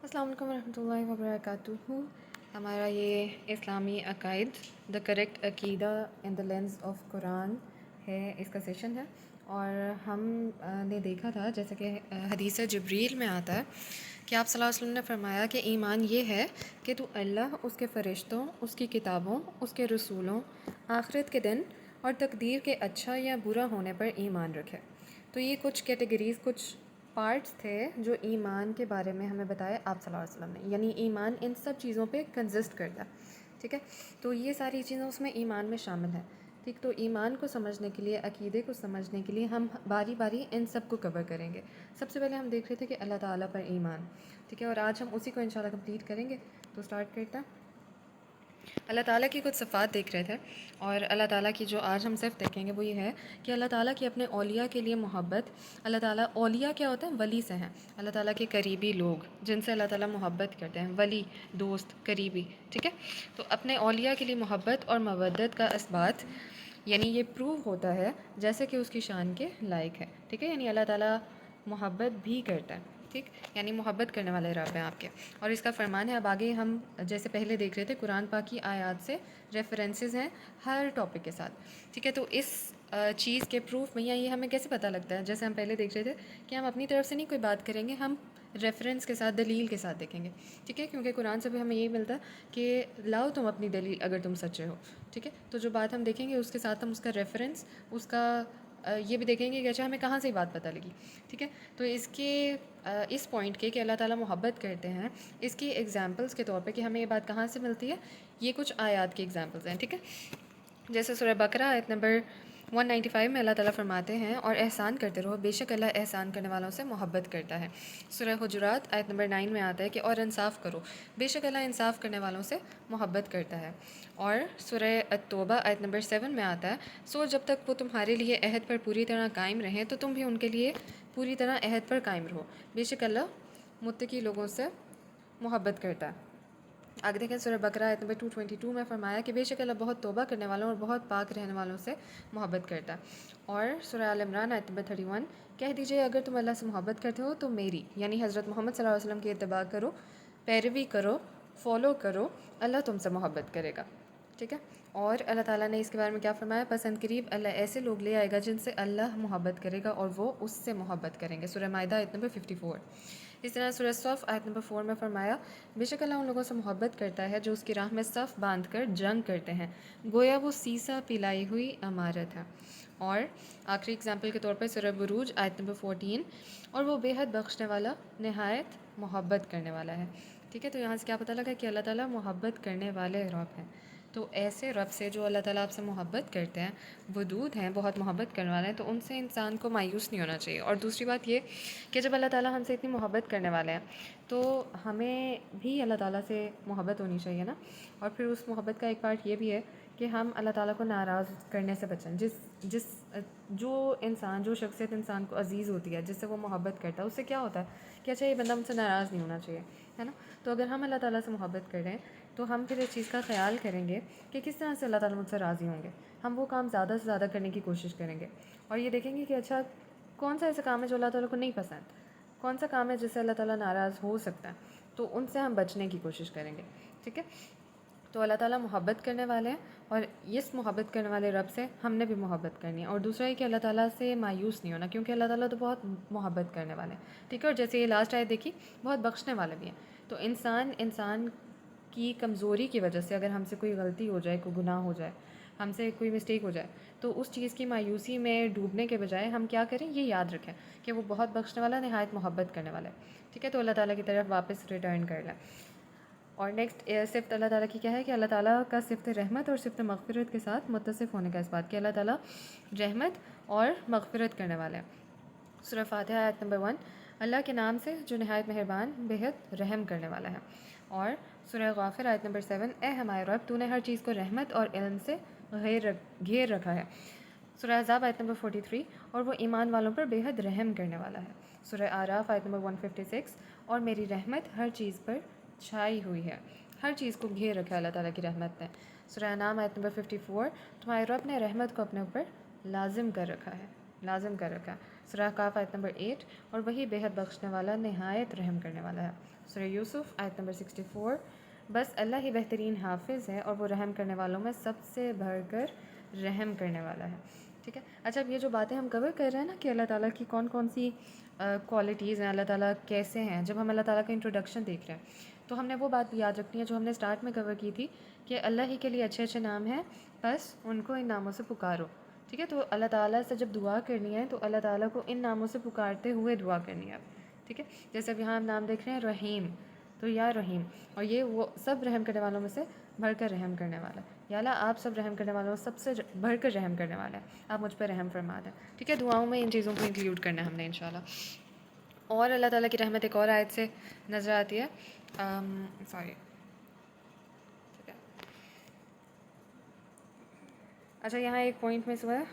السلام علیکم ورحمۃ اللہ وبرکاتہ. ہمارا یہ اسلامی عقائد دا کریکٹ عقیدہ ان دا لینس آف قرآن ہے، اس کا سیشن ہے. اور ہم نے دیکھا تھا جیسے کہ حدیث جبریل میں آتا ہے کہ آپ صلی اللہ علیہ وسلم نے فرمایا کہ ایمان یہ ہے کہ تو اللہ، اس کے فرشتوں، اس کی کتابوں، اس کے رسولوں، آخرت کے دن اور تقدیر کے اچھا یا برا ہونے پر ایمان رکھے. تو یہ کچھ کیٹیگریز، کچھ پارٹس تھے جو ایمان کے بارے میں ہمیں بتایا آپ صلی اللہ علیہ وسلم نے. یعنی ایمان ان سب چیزوں پہ کنزسٹ کرتا ہے، ٹھیک ہے. تو یہ ساری چیزیں اس میں ایمان میں شامل ہیں، ٹھیک. تو ایمان کو سمجھنے کے لیے، عقیدے کو سمجھنے کے لیے ہم باری باری ان سب کو کور کریں گے. سب سے پہلے ہم دیکھ رہے تھے کہ اللہ تعالیٰ پر ایمان، ٹھیک ہے. اور آج ہم اسی کو انشاءاللہ کمپلیٹ کریں گے. تو اسٹارٹ کرتا ہے. اللہ تعالیٰ کی کچھ صفات دیکھ رہے تھے، اور اللہ تعالیٰ کی جو آج ہم صرف دیکھیں گے وہ یہ ہے کہ اللہ تعالیٰ کی اپنے اولیاء کے لیے محبت. اللہ تعالیٰ، اولیاء کیا ہوتا ہے؟ ولی سے ہیں. اللہ تعالیٰ کے قریبی لوگ جن سے اللہ تعالیٰ محبت کرتے ہیں، ولی، دوست، قریبی، ٹھیک ہے. تو اپنے اولیاء کے لیے محبت اور مودت کا اثبات، یعنی یہ پروو ہوتا ہے جیسے کہ اس کی شان کے لائق ہے، ٹھیک ہے. یعنی اللہ تعالیٰ محبت بھی کرتا ہے، ٹھیک. یعنی محبت کرنے والے رب ہیں آپ کے، اور اس کا فرمان ہے. اب آگے ہم جیسے پہلے دیکھ رہے تھے قرآن پاک کی آیات سے ریفرنسز ہیں ہر ٹاپک کے ساتھ، ٹھیک ہے. تو اس چیز کے پروف میں یا یہ ہمیں کیسے پتہ لگتا ہے؟ جیسے ہم پہلے دیکھ رہے تھے کہ ہم اپنی طرف سے نہیں کوئی بات کریں گے، ہم ریفرنس کے ساتھ، دلیل کے ساتھ دیکھیں گے، ٹھیک ہے. کیونکہ قرآن سے بھی ہمیں یہی ملتا ہے کہ لاؤ تم اپنی دلیل اگر تم سچے ہو، ٹھیک ہے. تو جو بات ہم دیکھیں گے اس کے ساتھ ہم اس کا ریفرنس، اس کا یہ بھی دیکھیں گے کہ اچھا ہمیں کہاں سے یہ بات پتہ لگی، ٹھیک ہے. تو اس کے اس پوائنٹ کے کہ اللہ تعالیٰ محبت کرتے ہیں، اس کی ایگزامپلس کے طور پہ کہ ہمیں یہ بات کہاں سے ملتی ہے، یہ کچھ آیات کی ایگزامپلس ہیں، ٹھیک ہے. جیسے سورہ بقرہ آیت نمبر 195 میں اللہ تعالیٰ فرماتے ہیں اور احسان کرتے رہو، بے شک اللہ احسان کرنے والوں سے محبت کرتا ہے. سورہ حجرات آیت نمبر 9 میں آتا ہے کہ اور انصاف کرو، بے شک اللہ انصاف کرنے والوں سے محبت کرتا ہے. اور سورہ التوبہ آیت نمبر 7 میں آتا ہے سو جب تک وہ تمہارے لیے عہد پر پوری طرح قائم رہیں تو تم بھی ان کے لیے پوری طرح عہد پر قائم رہو، بے شک اللہ متقی لوگوں سے محبت کرتا ہے. آگے دیکھیں سورہ بقرہ آیت نمبر 222 میں فرمایا کہ بے شک اللہ بہت توبہ کرنے والوں اور بہت پاک رہنے والوں سے محبت کرتا ہے. اور سورہ آل عمران آیت نمبر 31، کہہ دیجئے اگر تم اللہ سے محبت کرتے ہو تو میری، یعنی حضرت محمد صلی اللہ علیہ وسلم کی اتباع کرو، پیروی کرو، فالو کرو، اللہ تم سے محبت کرے گا، ٹھیک ہے. اور اللہ تعالیٰ نے اس کے بارے میں کیا فرمایا؟ پس ان قریب اللہ ایسے لوگ لے آئے گا جن سے اللہ محبت کرے گا اور وہ اس سے محبت کریں گے. سورہ مائدہ آیت نمبر 54. اس طرح سورہ صف آیت نمبر 4 میں فرمایا بے شک اللہ ان لوگوں سے محبت کرتا ہے جو اس کی راہ میں صف باندھ کر جنگ کرتے ہیں، گویا وہ سیسا پلائی ہوئی عمارت ہے. اور آخری اگزامپل کے طور پر سورہ بروج آیت نمبر 14، اور وہ بے حد بخشنے والا، نہایت محبت کرنے والا ہے، ٹھیک ہے. تو یہاں سے کیا پتہ لگا کہ اللہ تعالیٰ محبت کرنے والے رب ہیں. تو ایسے رب سے جو اللہ تعالیٰ آپ سے محبت کرتے ہیں، ودود ہیں، بہت محبت کرنے والے ہیں، تو ان سے انسان کو مایوس نہیں ہونا چاہیے. اور دوسری بات یہ کہ جب اللہ تعالیٰ ہم سے اتنی محبت کرنے والے ہیں تو ہمیں بھی اللہ تعالیٰ سے محبت ہونی چاہیے نا. اور پھر اس محبت کا ایک پارٹ یہ بھی ہے کہ ہم اللہ تعالیٰ کو ناراض کرنے سے بچیں. جو شخصیت انسان کو عزیز ہوتی ہے، جس سے وہ محبت کرتا ہے، اس سے کیا ہوتا ہے کہ اچھا یہ بندہ مجھ سے ناراض نہیں ہونا چاہیے، ہے نا. تو اگر ہم اللہ تعالیٰ سے محبت کر رہے ہیں تو ہم پھر اس چیز کا خیال کریں گے کہ کس طرح سے اللہ تعالیٰ مجھ سے راضی ہوں گے. ہم وہ کام زیادہ سے زیادہ کرنے کی کوشش کریں گے، اور یہ دیکھیں گے کہ اچھا کون سا ایسا کام ہے جو اللہ تعالیٰ کو نہیں پسند، کون سا کام ہے جس سے اللہ تعالیٰ ناراض ہو سکتا ہے، تو ان سے ہم بچنے کی کوشش کریں گے، ٹھیک ہے. تو اللہ تعالیٰ محبت کرنے والے ہیں، اور اس محبت کرنے والے رب سے ہم نے بھی محبت کرنی ہے. اور دوسرا یہ کہ اللہ تعالیٰ سے مایوس نہیں ہونا، کیونکہ اللہ تعالیٰ تو بہت محبت کرنے والے ہیں، ٹھیک ہے. اور جیسے یہ لاسٹ آیت دیکھی، بہت بخشنے والے بھی ہیں. تو انسان کی کمزوری کی وجہ سے اگر ہم سے کوئی غلطی ہو جائے، کوئی گناہ ہو جائے، ہم سے کوئی مسٹیک ہو جائے، تو اس چیز کی مایوسی میں ڈوبنے کے بجائے ہم کیا کریں؟ یہ یاد رکھیں کہ وہ بہت بخشنے والا، نہایت محبت کرنے والا ہے، ٹھیک ہے. تو اللہ تعالیٰ کی طرف واپس ریٹرن کر لیں. اور نیکسٹ صفت اللہ تعالیٰ کی کیا ہے کہ اللہ تعالیٰ کا صفت رحمت اور صفت مغفرت کے ساتھ متصف ہونے کا اس بات کہ اللہ تعالیٰ رحمت اور مغفرت کرنے والے ہیں. سورہ فاتحہ آیت نمبر 1، اللہ کے نام سے جو نہایت مہربان، بےحد رحم کرنے والا ہے. اور سورہ غافر آیت نمبر 7، اے ہمارے رب تو نے ہر چیز کو رحمت اور علم سے گھیر رکھا ہے. سورہ احزاب آیت نمبر 43، اور وہ ایمان والوں پر بے حد رحم کرنے والا ہے. سورہ اعراف آیت نمبر 156، اور میری رحمت ہر چیز پر چھائی ہوئی ہے. ہر چیز کو گھیر رکھا ہے اللہ تعالیٰ کی رحمت نے. سورہ انعام آیت نمبر 54، تمہارے رب نے رحمت کو اپنے اوپر لازم کر رکھا ہے، لازم کر رکھا ہے. سورہ کاف آیت نمبر 8، اور وہی بےحد بخشنے والا نہایت رحم کرنے والا ہے۔ سورہ یوسف آیت نمبر 64، بس اللہ ہی بہترین حافظ ہے اور وہ رحم کرنے والوں میں سب سے بڑھ کر رحم کرنے والا ہے۔ ٹھیک ہے، اچھا اب یہ جو باتیں ہم کور کر رہے ہیں نا کہ اللہ تعالیٰ کی کون کون سی کوالٹیز ہیں، اللہ تعالیٰ کیسے ہیں، جب ہم اللہ تعالیٰ کا انٹروڈکشن دیکھ رہے ہیں تو ہم نے وہ بات بھی یاد رکھنی ہے جو ہم نے اسٹارٹ میں کور کی تھی کہ اللہ ہی کے لیے اچھے اچھے نام ہیں، بس ان کو ان ناموں سے پکارو۔ ٹھیک ہے، تو اللہ تعالیٰ سے جب دعا کرنی ہے تو اللہ تعالیٰ کو ان ناموں سے پکارتے ہوئے دعا کرنی ہے۔ ٹھیک ہے، جیسے اب یہاں ہم نام دیکھ رہے ہیں رحیم، تو یا رحیم، اور یہ وہ سب رحم کرنے والوں میں سے بڑھ کر رحم کرنے والا ہے۔ یا اللہ آپ سب رحم کرنے والوں میں سب سے بڑھ کر رحم کرنے والا ہے، آپ مجھ پہ رحم فرما دیں۔ ٹھیک ہے، دعاؤں میں ان چیزوں کو انکلیوڈ کرنا ہے ہم نے انشاءاللہ۔ اور اللہ تعالیٰ کی رحمت ایک اور آیت سے نظر آتی ہے، سوری، ٹھیک ہے، اچھا یہاں ایک پوائنٹ میں ہوا ہے،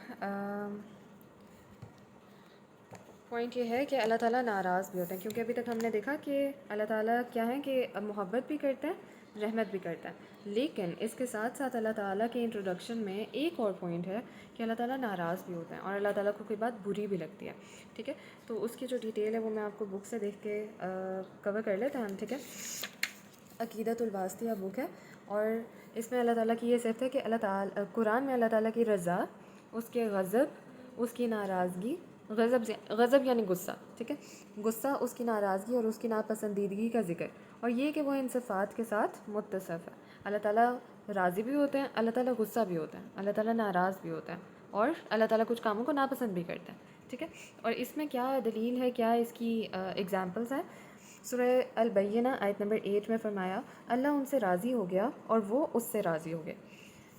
پوائنٹ یہ ہے کہ اللہ تعالیٰ ناراض بھی ہوتے ہیں، کیونکہ ابھی تک ہم نے دیکھا کہ اللہ تعالیٰ کیا ہے کہ محبت بھی کرتے ہیں، رحمت بھی کرتا ہے، لیکن اس کے ساتھ ساتھ اللہ تعالیٰ کے انٹروڈکشن میں ایک اور پوائنٹ ہے کہ اللہ تعالیٰ ناراض بھی ہوتے ہیں اور اللہ تعالیٰ کو کوئی بات بری بھی لگتی ہے۔ ٹھیک ہے، تو اس کی جو ڈیٹیل ہے وہ میں آپ کو بک سے دیکھ کے کور کر لیتے ہیں ہم۔ ٹھیک ہے، عقیدۃ الواسطیہ بک ہے، اور اس میں اللہ تعالیٰ کی یہ صفت ہے کہ اللہ تعالیٰ قرآن میں اللہ تعالیٰ کی رضا، اس کے غضب، اس کی ناراضگی، غضب یعنی غصہ، ٹھیک ہے، غصہ، اس کی ناراضگی اور اس کی ناپسندیدگی کا ذکر، اور یہ کہ وہ ان صفات کے ساتھ متصف ہے۔ اللہ تعالیٰ راضی بھی ہوتے ہیں، اللہ تعالیٰ غصہ بھی ہوتے ہیں، اللہ تعالیٰ ناراض بھی ہوتا ہے، اور اللہ تعالیٰ کچھ کاموں کو ناپسند بھی کرتے ہیں۔ ٹھیک ہے، اور اس میں کیا دلیل ہے، کیا اس کی ایگزامپلس ہیں؟ سورہ البینہ آیت نمبر 8 میں فرمایا اللہ ان سے راضی ہو گیا اور وہ اس سے راضی ہو گئے۔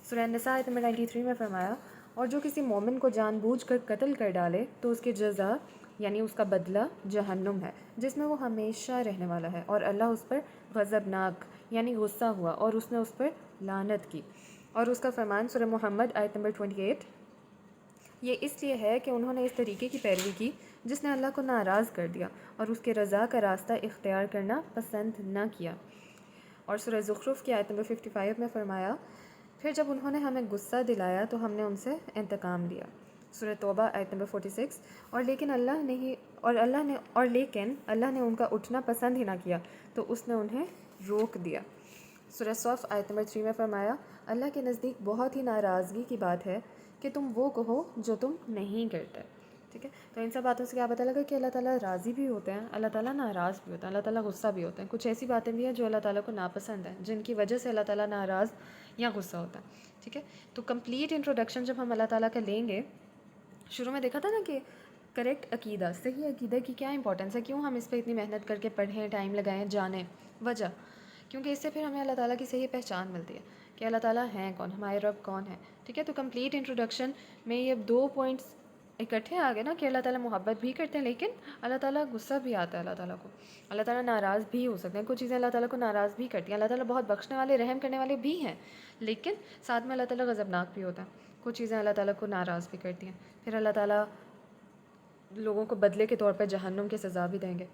سورہ النساء آیت نمبر 93 میں فرمایا اور جو کسی مومن کو جان بوجھ کر قتل کر ڈالے تو اس کی جزا یعنی اس کا بدلہ جہنم ہے جس میں وہ ہمیشہ رہنے والا ہے، اور اللہ اس پر غضبناک یعنی غصہ ہوا اور اس نے اس پر لعنت کی۔ اور اس کا فرمان سورہ محمد آیت نمبر 28، یہ اس لیے ہے کہ انہوں نے اس طریقے کی پیروی کی جس نے اللہ کو ناراض کر دیا اور اس کے رضا کا راستہ اختیار کرنا پسند نہ کیا۔ اور سورہ زخرف کی آیت نمبر 55 میں فرمایا پھر جب انہوں نے ہمیں غصہ دلایا تو ہم نے ان سے انتقام لیا۔ سورہ توبہ آیت نمبر 46، لیکن اللہ نے ان کا اٹھنا پسند ہی نہ کیا تو اس نے انہیں روک دیا۔ سورہ صف آیت نمبر 3 میں فرمایا اللہ کے نزدیک بہت ہی ناراضگی کی بات ہے کہ تم وہ کہو جو تم نہیں کرتے۔ ٹھیک ہے، تو ان سب باتوں سے کیا پتہ لگا کہ اللہ تعالیٰ راضی بھی ہوتے ہیں، اللہ تعالیٰ ناراض بھی ہوتے ہیں، اللہ تعالیٰ غصہ بھی ہوتے ہیں۔ کچھ ایسی باتیں بھی ہیں جو اللہ تعالیٰ کو ناپسند ہیں، جن کی وجہ سے اللہ تعالیٰ ناراض یا غصہ ہوتا ہے۔ ٹھیک ہے، تو کمپلیٹ انٹروڈکشن جب ہم اللہ تعالیٰ کا لیں گے، شروع میں دیکھا تھا نا کہ کریکٹ عقیدہ، صحیح عقیدہ کی کیا امپورٹنس ہے، کیوں ہم اس پہ اتنی محنت کر کے پڑھیں، ٹائم لگائیں، جانیں، وجہ کیونکہ اس سے پھر ہمیں اللہ تعالیٰ کی صحیح پہچان ملتی ہے کہ اللہ تعالیٰ ہیں کون، ہمارے رب کون ہے۔ ٹھیک ہے، تو کمپلیٹ انٹروڈکشن میں یہ 2 پوائنٹس اکٹھے آ گئے نا کہ اللہ تعالیٰ محبت بھی کرتے ہیں، لیکن اللہ تعالیٰ غصہ بھی آتا ہے اللہ تعالیٰ کو، اللہ تعالیٰ ناراض بھی ہو سکتے ہیں، کچھ چیزیں اللہ تعالیٰ کو ناراض بھی کرتی ہیں، اللہ تعالیٰ بہت بخشنے والے، رحم کرنے والے بھی ہیں، لیکن ساتھ میں اللہ تعالیٰ غضبناک بھی ہوتا ہے، کچھ چیزیں اللہ تعالیٰ کو ناراض بھی کرتی ہیں، پھر اللہ تعالیٰ لوگوں کو بدلے کے طور پر جہنم کی سزا بھی دیں گے۔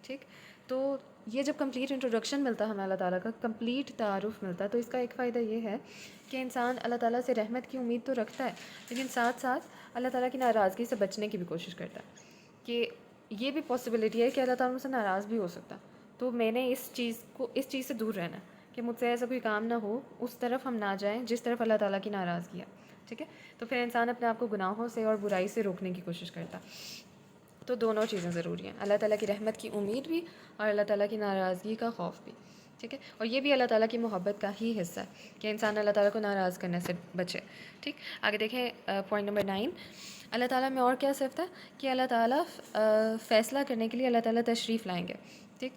ٹھیک، تو یہ جب کمپلیٹ انٹروڈکشن ملتا ہے ہمیں اللہ تعالیٰ کا، کمپلیٹ تعارف ملتا ہے، تو اس کا ایک فائدہ یہ ہے کہ انسان اللہ تعالیٰ سے رحمت کی امید تو رکھتا ہے، لیکن ساتھ ساتھ اللہ تعالیٰ کی ناراضگی سے بچنے کی بھی کوشش کرتا ہے کہ یہ بھی پاسبلٹی ہے کہ اللہ تعالیٰ مجھ سے ناراض بھی ہو سکتا ہے، تو میں نے اس چیز سے دور رہنا ہے کہ مجھ سے ایسا کوئی کام نہ ہو، اس طرف ہم نہ جائیں جس طرف اللہ تعالیٰ کی ناراضگی ہے۔ ٹھیک ہے، تو پھر انسان اپنے آپ کو گناہوں سے اور برائی سے روکنے کی کوشش کرتا ہے۔ تو دونوں چیزیں ضروری ہیں، اللہ تعالیٰ کی رحمت کی امید بھی اور اللہ تعالیٰ کی ناراضگی کا خوف بھی۔ ٹھیک ہے، اور یہ بھی اللہ تعالیٰ کی محبت کا ہی حصہ ہے کہ انسان اللہ تعالیٰ کو ناراض کرنے سے بچے۔ ٹھیک، آگے دیکھیں پوائنٹ نمبر 9، اللہ تعالیٰ میں اور کیا صفت ہے کہ اللہ تعالیٰ فیصلہ کرنے کے لیے اللہ تعالیٰ تشریف لائیں گے۔ ٹھیک،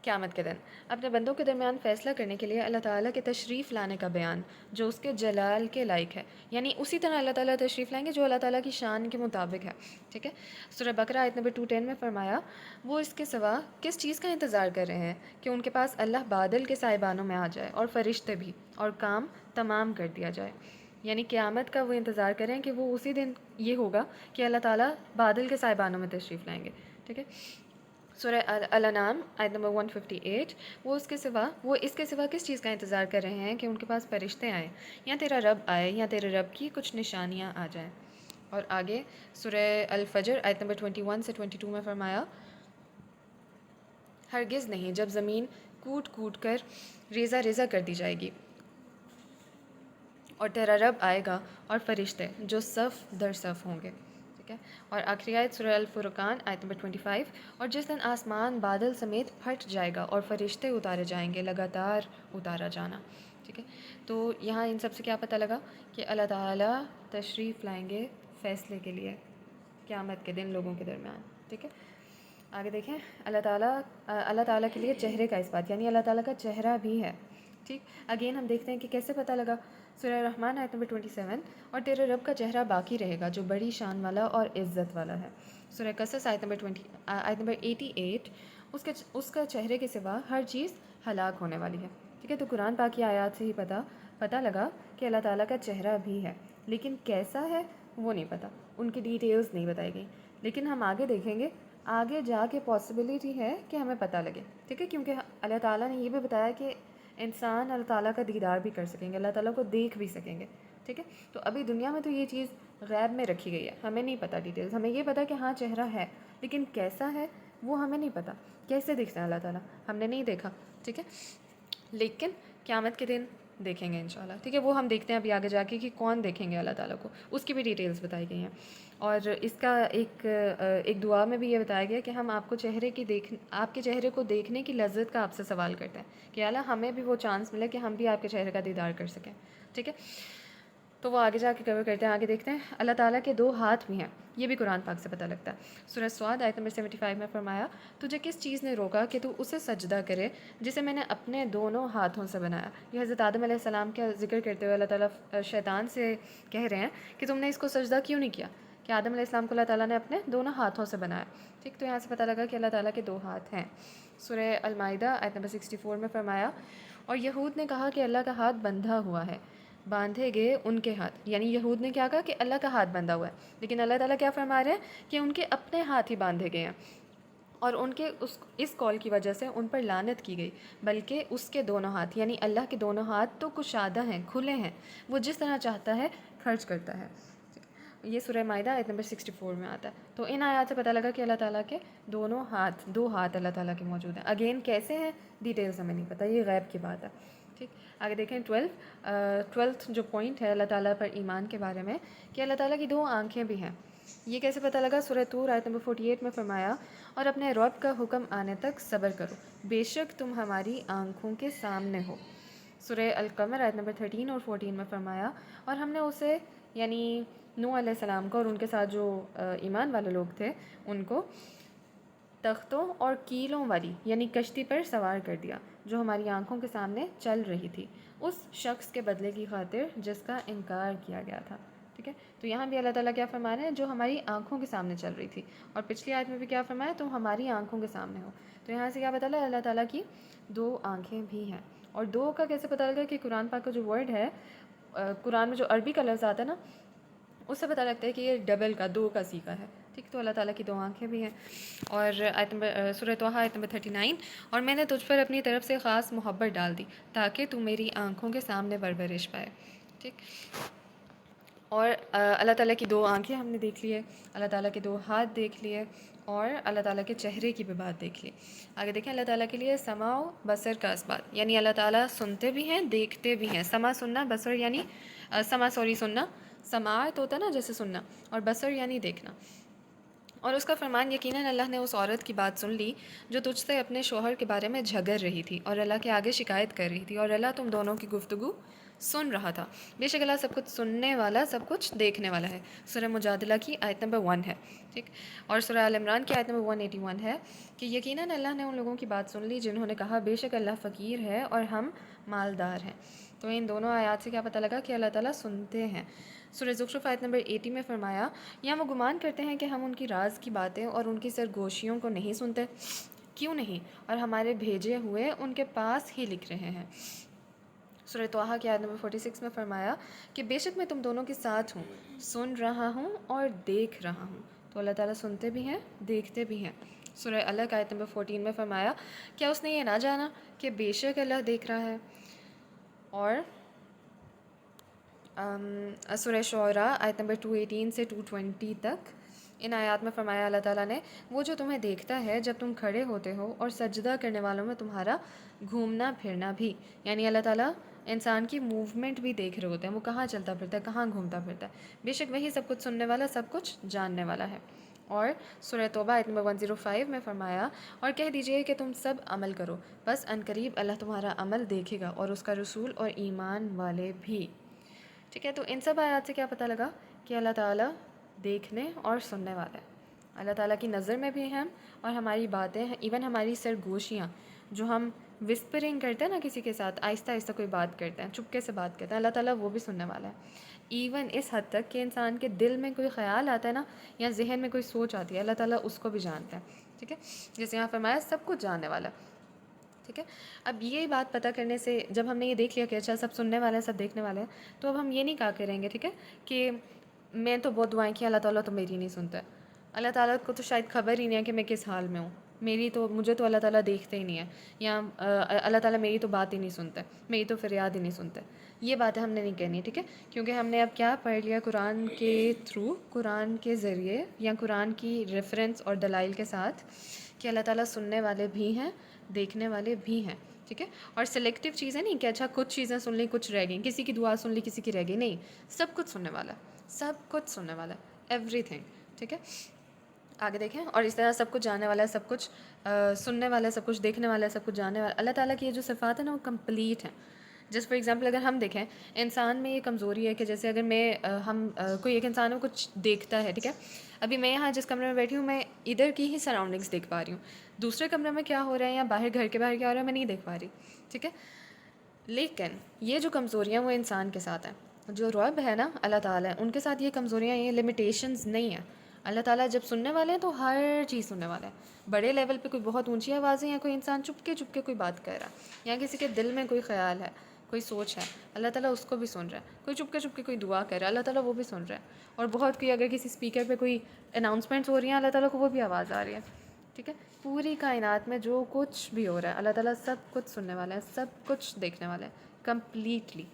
قیامت کے دن اپنے بندوں کے درمیان فیصلہ کرنے کے لیے اللہ تعالیٰ کے تشریف لانے کا بیان جو اس کے جلال کے لائق ہے، یعنی اسی طرح اللہ تعالیٰ تشریف لائیں گے جو اللہ تعالیٰ کی شان کے مطابق ہے۔ ٹھیک ہے، سورہ بقرہ آیت نمبر 210 میں فرمایا وہ اس کے سوا کس چیز کا انتظار کر رہے ہیں کہ ان کے پاس اللہ بادل کے سائبانوں میں آ جائے اور فرشتے بھی، اور کام تمام کر دیا جائے، یعنی قیامت کا وہ انتظار کریں کہ وہ اسی دن یہ ہوگا کہ اللہ تعالیٰ بادل کے سائبانوں میں تشریف لائیں گے۔ ٹھیک ہے، سورہ الانعام آیت نمبر 158، وہ اس کے سوا کس چیز کا انتظار کر رہے ہیں کہ ان کے پاس فرشتے آئیں یا تیرا رب آئے یا تیرے رب کی کچھ نشانیاں آ جائیں۔ اور آگے سورہ الفجر آیت نمبر 21 سے 22 میں فرمایا ہرگز نہیں جب زمین کوٹ کوٹ کر ریزہ ریزہ کر دی جائے گی اور تیرا رب آئے گا اور فرشتے جو صف در صف ہوں گے. ٹھیک ہے. اور آخری آیت سورہ الفرقان آیت نمبر 25 اور جس دن آسمان بادل سمیت پھٹ جائے گا اور فرشتے اتارے جائیں گے لگاتار اتارا جانا. ٹھیک ہے. تو یہاں ان سب سے کیا پتہ لگا کہ اللہ تعالیٰ تشریف لائیں گے فیصلے کے لیے قیامت کے دن لوگوں کے درمیان. ٹھیک ہے. آگے دیکھیں اللہ تعالیٰ کے لیے چہرے کا اس بات یعنی اللہ تعالیٰ کا چہرہ بھی ہے. ٹھیک. اگین ہم دیکھتے ہیں کہ کیسے پتہ لگا. سورہ رحمان آیت نمبر 27 اور تیرے رب کا چہرہ باقی رہے گا جو بڑی شان والا اور عزت والا ہے. سورہ قصص آیت نمبر 88 اس کا چہرے کے سوا ہر چیز ہلاک ہونے والی ہے. ٹھیک ہے. تو قرآن پاک کی آیات سے ہی پتہ لگا کہ اللہ تعالیٰ کا چہرہ بھی ہے لیکن کیسا ہے وہ نہیں پتہ, ان کی ڈیٹیلز نہیں بتائی گئی. لیکن ہم آگے دیکھیں گے آگے جا کے پاسبلٹی ہے کہ ہمیں پتہ لگے. ٹھیک ہے. کیونکہ اللہ تعالیٰ نے یہ بھی بتایا کہ انسان اللہ تعالیٰ کا دیدار بھی کر سکیں گے, اللہ تعالیٰ کو دیکھ بھی سکیں گے. ٹھیک ہے. تو ابھی دنیا میں تو یہ چیز غیب میں رکھی گئی ہے, ہمیں نہیں پتہ ڈیٹیلز. ہمیں یہ پتہ کہ ہاں چہرہ ہے لیکن کیسا ہے وہ ہمیں نہیں پتہ. کیسے دکھتا ہے اللہ تعالیٰ ہم نے نہیں دیکھا. ٹھیک ہے. لیکن قیامت کے دن دیکھیں گے انشاءاللہ. ٹھیک ہے. وہ ہم دیکھتے ہیں ابھی آگے جا کے کہ کون دیکھیں گے اللہ تعالیٰ کو, اس کی بھی ڈیٹیلز بتائی گئی ہیں. اور اس کا ایک دعا میں بھی یہ بتایا گیا کہ ہم آپ کے چہرے کو دیکھنے کی لذت کا آپ سے سوال کرتے ہیں کہ اللہ ہمیں بھی وہ چانس ملے کہ ہم بھی آپ کے چہرے کا دیدار کر سکیں. ٹھیک ہے. تو وہ آگے جا کے کور کرتے ہیں. آگے دیکھتے ہیں اللہ تعالیٰ کے 2 ہاتھ بھی ہیں, یہ بھی قرآن پاک سے پتہ لگتا ہے. سورہ صاد آیت نمبر 75 میں فرمایا تجھے کس چیز نے روکا کہ تو اسے سجدہ کرے جسے میں نے اپنے دونوں ہاتھوں سے بنایا. یہ حضرت آدم علیہ السلام کا ذکر کرتے ہوئے اللہ تعالیٰ شیطان سے کہہ رہے ہیں کہ تم نے اس کو سجدہ کیوں نہیں کیا, کہ آدم علیہ السلام کو اللہ تعالیٰ نے اپنے دونوں ہاتھوں سے بنایا. ٹھیک. تو یہاں سے پتہ لگا کہ اللہ تعالیٰ کے 2 ہاتھ ہیں. سورہ المائدہ آیت نمبر 64 میں فرمایا اور یہود نے کہا کہ اللہ کا ہاتھ بندھا ہوا ہے, باندھے گئے ان کے ہاتھ. یعنی یہود نے کیا کہا کہ اللہ کا ہاتھ بندھا ہوا ہے, لیکن اللہ تعالیٰ کیا فرما رہے ہیں کہ ان کے اپنے ہاتھ ہی باندھے گئے ہیں اور ان کے اس قول کی وجہ سے ان پر لعنت کی گئی. بلکہ اس کے دونوں ہاتھ یعنی اللہ کے دونوں ہاتھ تو کشادہ ہیں, کھلے ہیں, وہ جس طرح چاہتا ہے خرچ کرتا ہے. یہ سورہ مائدہ آیت نمبر 64 میں آتا ہے. تو ان آیات سے پتہ لگا کہ اللہ تعالیٰ کے 2 ہاتھ اللہ تعالیٰ کے موجود ہیں. اگین کیسے ہیں ڈیٹیلز ہمیں نہیں پتہ, یہ غیب کی بات ہے. ٹھیک. آگے دیکھیں 12 جو پوائنٹ ہے اللہ تعالیٰ پر ایمان کے بارے میں کہ اللہ تعالیٰ کی 2 آنکھیں بھی ہیں. یہ کیسے پتہ لگا. سورہ طور آیت نمبر 48 میں فرمایا اور اپنے رب کا حکم آنے تک صبر کرو, بے شک تم ہماری آنکھوں کے سامنے ہو. سورہ القمر آیت نمبر 13 اور 14 میں فرمایا اور ہم نے اسے یعنی نوح علیہ السلام کو اور ان کے ساتھ جو ایمان والے لوگ تھے ان کو تختوں اور کیلوں والی یعنی کشتی پر سوار کر دیا جو ہماری آنکھوں کے سامنے چل رہی تھی, اس شخص کے بدلے کی خاطر جس کا انکار کیا گیا تھا. ٹھیک ہے. تو یہاں بھی اللہ تعالیٰ کیا فرما رہے ہیں جو ہماری آنکھوں کے سامنے چل رہی تھی, اور پچھلی آیت میں بھی کیا فرمایا تم ہماری آنکھوں کے سامنے ہو. تو یہاں سے کیا پتہ لگا اللہ تعالیٰ کی 2 آنکھیں بھی ہیں. اور 2 کا کیسے پتہ لگا کہ قرآن پاک کا جو ورڈ ہے قرآن میں جو عربی کا لفظ آتا ہے نا اس سے پتہ لگتا ہے کہ یہ ڈبل کا 2 کا سیکھا ہے. ٹھیک. تو اللہ تعالیٰ کی 2 آنکھیں بھی ہیں. اور سورہ طٰہٰ آیت نمبر 39 اور میں نے تجھ پر اپنی طرف سے خاص محبت ڈال دی تاکہ تو میری آنکھوں کے سامنے پرورش پائے. ٹھیک. اور اللہ تعالیٰ کی 2 آنکھیں ہم نے دیکھ لی ہے, اللہ تعالیٰ کے 2 ہاتھ دیکھ لیے, اور اللہ تعالیٰ کے چہرے کی بھی بات دیکھ لی. آگے دیکھیں اللہ تعالیٰ کے لیے سمع و بصر کا اسبات یعنی اللہ تعالیٰ سنتے بھی ہیں دیکھتے بھی ہیں. سمع سننا, بصر یعنی سننا, سماعت ہوتا ہے نا جیسے سننا, اور بصر یعنی دیکھنا. اور اس کا فرمان یقیناً اللہ نے اس عورت کی بات سن لی جو تجھ سے اپنے شوہر کے بارے میں جھگڑ رہی تھی اور اللہ کے آگے شکایت کر رہی تھی, اور اللہ تم دونوں کی گفتگو سن رہا تھا. بے شک اللہ سب کچھ سننے والا سب کچھ دیکھنے والا ہے. سورہ مجادلہ کی آیت نمبر 1 ہے. ٹھیک. اور سورہ آل عمران کی آیت نمبر 181 ہے کہ یقیناً اللہ نے ان لوگوں کی بات سن لی جنہوں نے کہا بے شک اللہ فقیر ہے اور ہم مالدار ہیں. تو ان دونوں آیات سے کیا پتہ لگا کہ اللہ تعالیٰ سنتے ہیں. سورہ زخرف آیت نمبر 80 میں فرمایا یا وہ گمان کرتے ہیں کہ ہم ان کی راز کی باتیں اور ان کی سرگوشیوں کو نہیں سنتے, کیوں نہیں, اور ہمارے بھیجے ہوئے ان کے پاس ہی لکھ رہے ہیں. سورہ طٰہٰ کی آیت نمبر 46 میں فرمایا کہ بے شک میں تم دونوں کے ساتھ ہوں, سن رہا ہوں اور دیکھ رہا ہوں. تو اللہ تعالیٰ سنتے بھی ہیں دیکھتے بھی ہیں. سورہ الگ آیت نمبر 14 میں فرمایا کیا اس نے یہ نہ جانا کہ بے شک اللہ دیکھ رہا ہے. اور سورہ شعراء آیت نمبر 218 سے 220 تک ان آیات میں فرمایا اللہ تعالیٰ نے، وہ جو تمہیں دیکھتا ہے جب تم کھڑے ہوتے ہو اور سجدہ کرنے والوں میں تمہارا گھومنا پھرنا بھی، یعنی اللہ تعالیٰ انسان کی موومنٹ بھی دیکھ رہے ہوتے ہیں، وہ کہاں چلتا پھرتا ہے، کہاں گھومتا پھرتا ہے، بے شک وہی سب کچھ سننے والا، سب کچھ جاننے والا ہے۔ اور سورہ توبہ آیت نمبر 105 میں فرمایا، اور کہہ دیجئے کہ تم سب عمل کرو، بس عنقریب اللہ تمہارا عمل دیکھے گا اور اس کا رسول اور ایمان والے بھی۔ ٹھیک ہے، تو ان سب آیات سے کیا پتہ لگا کہ اللہ تعالیٰ دیکھنے اور سننے والا ہے، اللہ تعالیٰ کی نظر میں بھی ہیں، اور ہماری باتیں، ایون ہماری سرگوشیاں جو ہم وسپرنگ کرتے ہیں نا، کسی کے ساتھ آہستہ آہستہ کوئی بات کرتے ہیں، چپکے سے بات کرتے ہیں، اللہ تعالیٰ وہ بھی سننے والا ہے۔ ایون اس حد تک کہ انسان کے دل میں کوئی خیال آتا ہے نا، یا ذہن میں کوئی سوچ آتی ہے، اللہ تعالیٰ اس کو بھی جانتا ہے۔ ٹھیک ہے، جیسے یہاں فرمایا سب کچھ جاننے والا ہے۔ ٹھیک ہے، اب یہ بات پتہ کرنے سے جب ہم نے یہ دیکھ لیا کہ اچھا سب سننے والے ہیں، سب دیکھنے والے ہیں، تو اب ہم یہ نہیں کہا کریں گے، ٹھیک ہے، کہ میں تو بہت دعائیں کی، اللہ تعالیٰ تو میری نہیں سنتا ہے، اللہ تعالیٰ کو تو شاید خبر ہی نہیں ہے کہ میں کس حال میں ہوں، مجھے تو اللہ تعالیٰ دیکھتے ہی نہیں ہے، یا اللہ تعالیٰ میری تو بات ہی نہیں سنتا ہے، میری تو فریاد ہی نہیں سنتا ہے۔ یہ باتیں ہم نے نہیں کہنی، ٹھیک ہے، کیونکہ ہم نے اب کیا پڑھ لیا قرآن کے تھرو، قرآن کے ذریعے یا قرآن کی ریفرنس اور دلائل کے ساتھ، کہ اللہ تعالیٰ سننے والے بھی ہیں، دیکھنے والے بھی ہیں۔ ٹھیک ہے، اور سلیکٹیو چیزیں نہیں کہ اچھا کچھ چیزیں سن لی، کچھ رہ گئیں، کسی کی دعا سن لی، کسی کی رہ گئی، نہیں، سب کچھ سننے والا ہے، سب کچھ سننے والا ہے، ایوری تھنگ۔ ٹھیک ہے، آگے دیکھیں، اور اس طرح سب کچھ جاننے والا ہے، سب کچھ سننے والا ہے، سب کچھ دیکھنے والا ہے، سب کچھ جاننے والا ہے۔ اللہ تعالیٰ کی یہ جو صفات ہیں نا، وہ کمپلیٹ ہیں۔ جیسے فار ایگزامپل اگر ہم دیکھیں، انسان میں یہ کمزوری ہے کہ جیسے اگر کوئی ایک انسان ہے کچھ دیکھتا ہے، ٹھیک ہے، ابھی میں یہاں جس کمرے میں بیٹھی ہوں، میں ادھر کی ہی سراؤنڈنگس دیکھ پا رہی ہوں، دوسرے کمرے میں کیا ہو رہا ہے یا باہر گھر کے باہر کیا ہو رہا ہے میں نہیں دیکھ پا رہی۔ ٹھیک ہے، لیکن یہ جو کمزوریاں وہ انسان کے ساتھ ہیں، جو رب ہے نا اللہ تعالیٰ ہے، ان کے ساتھ یہ کمزوریاں، یہ لمیٹیشنز نہیں ہیں۔ اللہ تعالیٰ جب سننے والے ہیں تو ہر چیز سننے والے ہیں، بڑے لیول پہ کوئی بہت اونچی آوازیں یا کوئی انسان چپ کے کوئی بات کہہ رہا ہے، یا کسی کے دل میں کوئی خیال ہے، کوئی سوچ ہے، اللہ تعالیٰ اس کو بھی سن رہا ہے۔ کوئی چپ کے کوئی دعا کر رہا ہے، اللہ تعالیٰ وہ بھی سن رہا ہے۔ اور بہت کوئی اگر کسی اسپیکر پہ کوئی اناؤنسمنٹس ہو رہی ہیں، اللہ تعالیٰ کو وہ بھی آواز آ رہی ہے۔ ٹھیک ہے، پوری کائنات میں جو کچھ بھی ہو رہا ہے اللہ تعالیٰ سب کچھ سننے والا ہے، سب کچھ دیکھنے والا ہے، کمپلیٹلی۔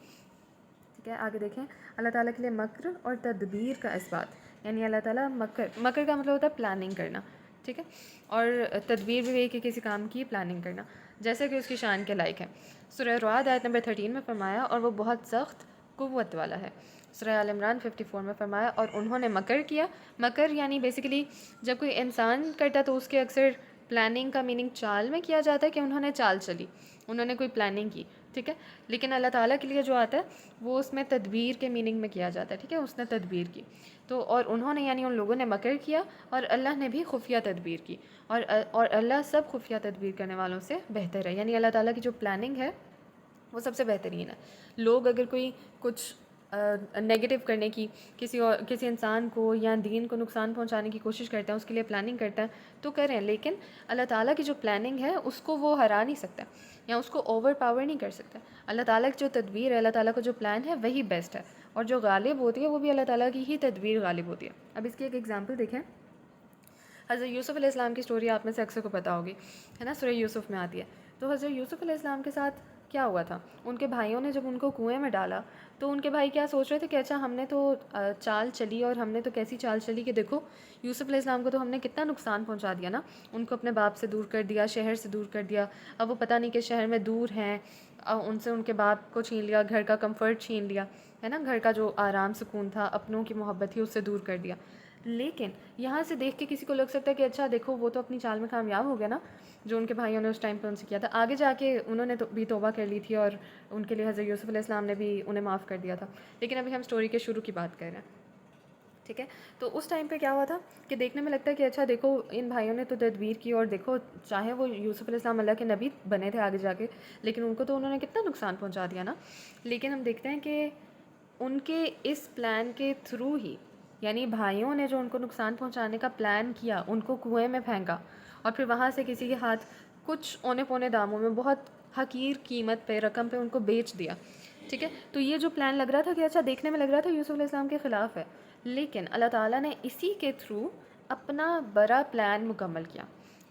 ٹھیک ہے، آگے دیکھیں، اللہ تعالیٰ کے لیے مکر اور تدبیر کا اثبات، یعنی اللہ تعالیٰ مکر کا مطلب ہوتا ہے پلاننگ کرنا، ٹھیک ہے، اور تدبیر بھی ہے کہ کسی کام کی پلاننگ کرنا، جیسے کہ اس کی شان کے لائق ہے۔ سورہ رعد آیت نمبر 13 میں فرمایا، اور وہ بہت سخت قوت والا ہے۔ سورہ آل عمران 54 میں فرمایا، اور انہوں نے مکر کیا۔ مکر یعنی بیسیکلی جب کوئی انسان کرتا ہے تو اس کے اکثر پلاننگ کا میننگ چال میں کیا جاتا ہے کہ انہوں نے چال چلی، انہوں نے کوئی پلاننگ کی، ٹھیک ہے، لیکن اللہ تعالیٰ کے لیے جو آتا ہے وہ اس میں تدبیر کے میننگ میں کیا جاتا ہے، ٹھیک ہے، اس نے تدبیر کی، تو اور انہوں نے یعنی ان لوگوں نے مکر کیا، اور اللہ نے بھی خفیہ تدبیر کی، اور اللہ سب خفیہ تدبیر کرنے والوں سے بہتر ہے، یعنی اللہ تعالیٰ کی جو پلاننگ ہے وہ سب سے بہترین ہے۔ لوگ اگر کوئی کچھ نیگیٹو کرنے کی، کسی انسان کو یا دین کو نقصان پہنچانے کی کوشش کرتے ہیں، اس کے لیے پلاننگ کرتے ہیں تو کریں، لیکن اللہ تعالیٰ کی جو پلاننگ ہے اس کو وہ ہرا نہیں سکتا یا اس کو اوور پاور نہیں کر سکتا۔ اللہ تعالیٰ کی جو تدبیر ہے، اللہ تعالیٰ کا جو پلان ہے وہی بیسٹ ہے، اور جو غالب ہوتی ہے وہ بھی اللہ تعالیٰ کی ہی تدبیر غالب ہوتی ہے۔ اب اس کی ایک ایگزامپل دیکھیں، حضرت یوسف علیہ السلام کی سٹوری آپ میں سے اکثر کو پتہ ہوگی، ہے نا، سورہ یوسف میں آتی ہے۔ تو حضرت یوسف علیہ السلام کے ساتھ کیا ہوا تھا، ان کے بھائیوں نے جب ان کو کنویں میں ڈالا تو ان کے بھائی کیا سوچ رہے تھے کہ اچھا ہم نے تو چال چلی، اور ہم نے تو کیسی چال چلی کہ دیکھو یوسف علیہ السلام کو تو ہم نے کتنا نقصان پہنچا دیا نا، ان کو اپنے باپ سے دور کر دیا، شہر سے دور کر دیا، اب وہ پتہ نہیں کہ شہر میں دور ہیں، ان سے ان کے باپ کو چھین لیا، گھر کا کمفرٹ چھین لیا، ہے نا، گھر کا جو آرام سکون تھا، اپنوں کی محبت تھی، اس سے دور کر دیا۔ لیکن یہاں سے دیکھ کے کسی کو لگ سکتا ہے کہ اچھا دیکھو وہ تو اپنی چال میں کامیاب ہو گیا نا، جو ان کے بھائیوں نے اس ٹائم پہ ان سے کیا تھا، آگے جا کے انہوں نے تو بھی توبہ کر لی تھی، اور ان کے لیے حضرت یوسف علیہ السلام نے بھی انہیں معاف کر دیا تھا، لیکن ابھی ہم سٹوری کے شروع کی بات کر رہے ہیں۔ ٹھیک ہے، تو اس ٹائم پہ کیا ہوا تھا کہ دیکھنے میں لگتا ہے کہ اچھا دیکھو ان بھائیوں نے تو تدبیر کی، اور دیکھو چاہے وہ یوسف علیہ السلام اللہ کے نبی بنے تھے آگے جا کے، لیکن ان کو تو انہوں نے کتنا نقصان پہنچا دیا نا، لیکن ہم دیکھتے ہیں کہ ان کے اس پلان کے تھرو ہی، یعنی بھائیوں نے جو ان کو نقصان پہنچانے کا پلان کیا، ان کو کنویں میں پھینکا، اور پھر وہاں سے کسی کے ہاتھ کچھ اونے پونے داموں میں بہت حقیر قیمت پہ، رقم پہ ان کو بیچ دیا۔ ٹھیک ہے، تو یہ جو پلان لگ رہا تھا کہ اچھا دیکھنے میں لگ رہا تھا یوسف علیہ السلام کے خلاف ہے، لیکن اللہ تعالیٰ نے اسی کے تھرو اپنا بڑا پلان مکمل کیا۔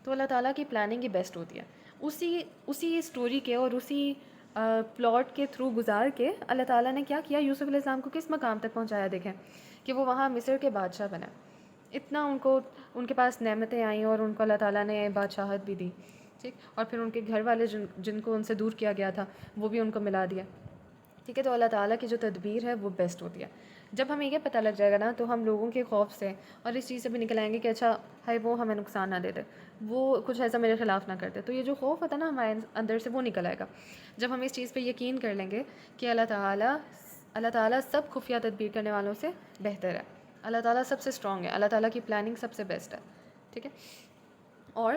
تو اللہ تعالیٰ کی پلاننگ ہی بیسٹ ہوتی ہے، اسی اسٹوری کے اور اسی پلاٹ کے تھرو گزار کے اللہ تعالیٰ نے کیا کیا، یوسف علیہ السلام کو کس مقام تک پہنچایا. دیکھیں کہ وہ وہاں مصر کے بادشاہ بنے. اتنا ان کے پاس نعمتیں آئیں اور ان کو اللہ تعالیٰ نے بادشاہت بھی دی. ٹھیک. اور پھر ان کے گھر والے جن کو ان سے دور کیا گیا تھا وہ بھی ان کو ملا دیا. ٹھیک ہے. تو اللہ تعالیٰ کی جو تدبیر ہے وہ بیسٹ ہوتی ہے. جب ہمیں یہ پتہ لگ جائے گا نا تو ہم لوگوں کے خوف سے اور اس چیز سے بھی نکل آئیں گے کہ اچھا ہے وہ ہمیں نقصان نہ دیتے، وہ کچھ ایسا میرے خلاف نہ کرتے. تو یہ جو خوف ہوتا ہے نا ہمارے اندر سے وہ نکل آئے گا جب ہم اس چیز پہ یقین کر لیں گے کہ اللہ تعالیٰ سب خفیہ تدبیر کرنے والوں سے بہتر ہے. اللہ تعالیٰ سب سے اسٹرانگ ہے. اللہ تعالیٰ کی پلاننگ سب سے بیسٹ ہے. ٹھیک ہے. اور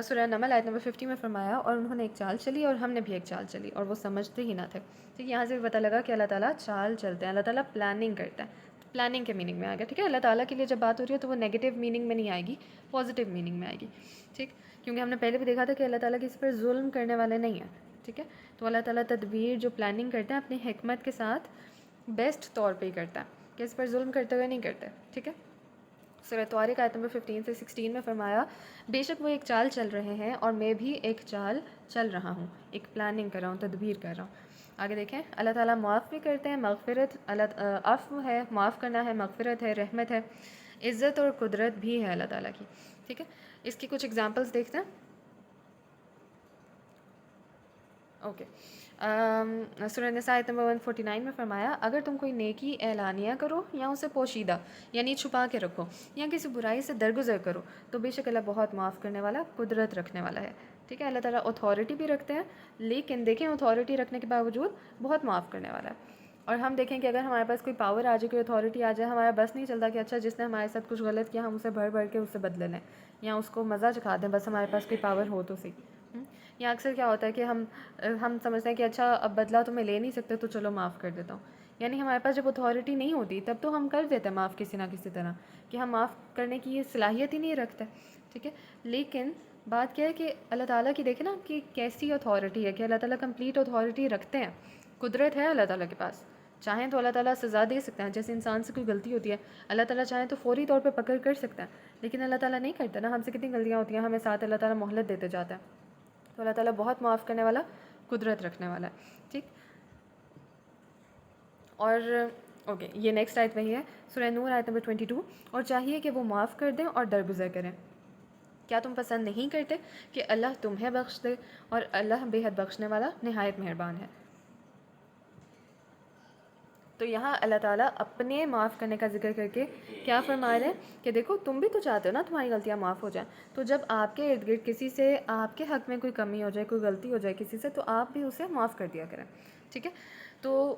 سورہ نمل آیت نمبر 50 میں فرمایا اور انہوں نے ایک چال چلی اور ہم نے بھی ایک چال چلی اور وہ سمجھتے ہی نہ تھے. ٹھیک. یہاں سے بھی پتہ لگا کہ اللہ تعالیٰ چال چلتے ہیں، اللہ تعالیٰ پلاننگ کرتا ہے. پلاننگ کے میننگ میں آ گیا. ٹھیک ہے. اللہ تعالیٰ کے لیے جب بات ہو رہی ہے تو وہ نیگیٹو میننگ میں نہیں آئے گی، پازیٹیو میننگ میں آئے گی. ٹھیک. کیونکہ ہم نے پہلے بھی دیکھا تھا کہ اللہ تعالیٰ کسی پر ظلم کرنے والے نہیں ہیں. ٹھیک ہے. تو اللہ تعالیٰ تدبیر جو پلاننگ کرتا ہے اپنی حکمت کے ساتھ بیسٹ طور پہ ہی کرتا ہے، کہ اس پر ظلم کرتے ہوئے نہیں کرتے. ٹھیک ہے. سورہ طارق آیت نمبر 15 سے 16 میں فرمایا بے شک وہ ایک چال چل رہے ہیں اور میں بھی ایک چال چل رہا ہوں، ایک پلاننگ کر رہا ہوں، تدبیر کر رہا ہوں. آگے دیکھیں. اللہ تعالیٰ معاف بھی کرتے ہیں، مغفرت عفو ہے، معاف کرنا ہے، مغفرت ہے، رحمت ہے، عزت اور قدرت بھی ہے اللہ تعالیٰ کی. ٹھیک ہے. اس کی کچھ ایگزامپلس دیکھتے ہیں. اوکے. سورہ نساء آیت نمبر 149 میں فرمایا اگر تم کوئی نیکی اعلانیہ کرو یا اسے پوشیدہ یعنی چھپا کے رکھو یا کسی برائی سے درگزر کرو تو بے شک اللہ بہت معاف کرنے والا، قدرت رکھنے والا ہے. ٹھیک ہے. اللہ تعالیٰ اتھارٹی بھی رکھتے ہیں لیکن دیکھیں اتھارٹی رکھنے کے باوجود بہت معاف کرنے والا ہے. اور ہم دیکھیں کہ اگر ہمارے پاس کوئی پاور آ جائے، کوئی اتھارٹی آ جائے، ہمارا بس نہیں چلتا کہ اچھا جس نے ہمارے ساتھ کچھ غلط کیا ہم اسے بھر بھر کے اس سے بدلے لیں یا اس کو مزہ چکھا دیں بس ہمارے پاس کوئی پاور ہو تو صحیح. یا اکثر کیا ہوتا ہے کہ ہم سمجھتے ہیں کہ اچھا اب بدلا تو میں لے نہیں سکتے تو چلو معاف کر دیتا ہوں. یعنی ہمارے پاس جب اتھارٹی نہیں ہوتی تب تو ہم کر دیتے ہیں معاف کسی نہ کسی طرح، کہ ہم معاف کرنے کی یہ صلاحیت ہی نہیں رکھتے. ٹھیک ہے. لیکن بات کیا ہے کہ اللہ تعالیٰ کی دیکھیں نا کہ کیسی اتھارٹی ہے، کہ اللہ تعالیٰ کمپلیٹ اتھارٹی رکھتے ہیں، قدرت ہے اللہ تعالیٰ کے پاس. چاہیں تو اللہ تعالیٰ سزا دے سکتے ہیں، جیسے انسان سے کوئی غلطی ہوتی ہے اللہ تعالیٰ چاہیں تو فوری طور پہ پکڑ کر سکتے ہیں، لیکن اللہ تعالیٰ نہیں کرتا نا. ہم سے کتنی غلطیاں ہوتی ہیں، ہمیں ساتھ اللہ تعالیٰ مہلت دیتے جاتا ہے. تو اللہ تعالیٰ بہت معاف کرنے والا، قدرت رکھنے والا ہے. ٹھیک. اور اوکے یہ نیکسٹ آیت وہی ہے سورہ نور آیت نمبر 22 اور چاہیے کہ وہ معاف کر دیں اور درگزر کریں. کیا تم پسند نہیں کرتے کہ اللہ تمہیں بخش دے اور اللہ بے حد بخشنے والا نہایت مہربان ہے. تو یہاں اللہ تعالیٰ اپنے معاف کرنے کا ذکر کر کے کیا فرما رہے ہیں کہ دیکھو تم بھی تو چاہتے ہو نا تمہاری غلطیاں معاف ہو جائیں. تو جب آپ کے ارد گرد کسی سے آپ کے حق میں کوئی کمی ہو جائے، کوئی غلطی ہو جائے کسی سے، تو آپ بھی اسے معاف کر دیا کریں. ٹھیک ہے. تو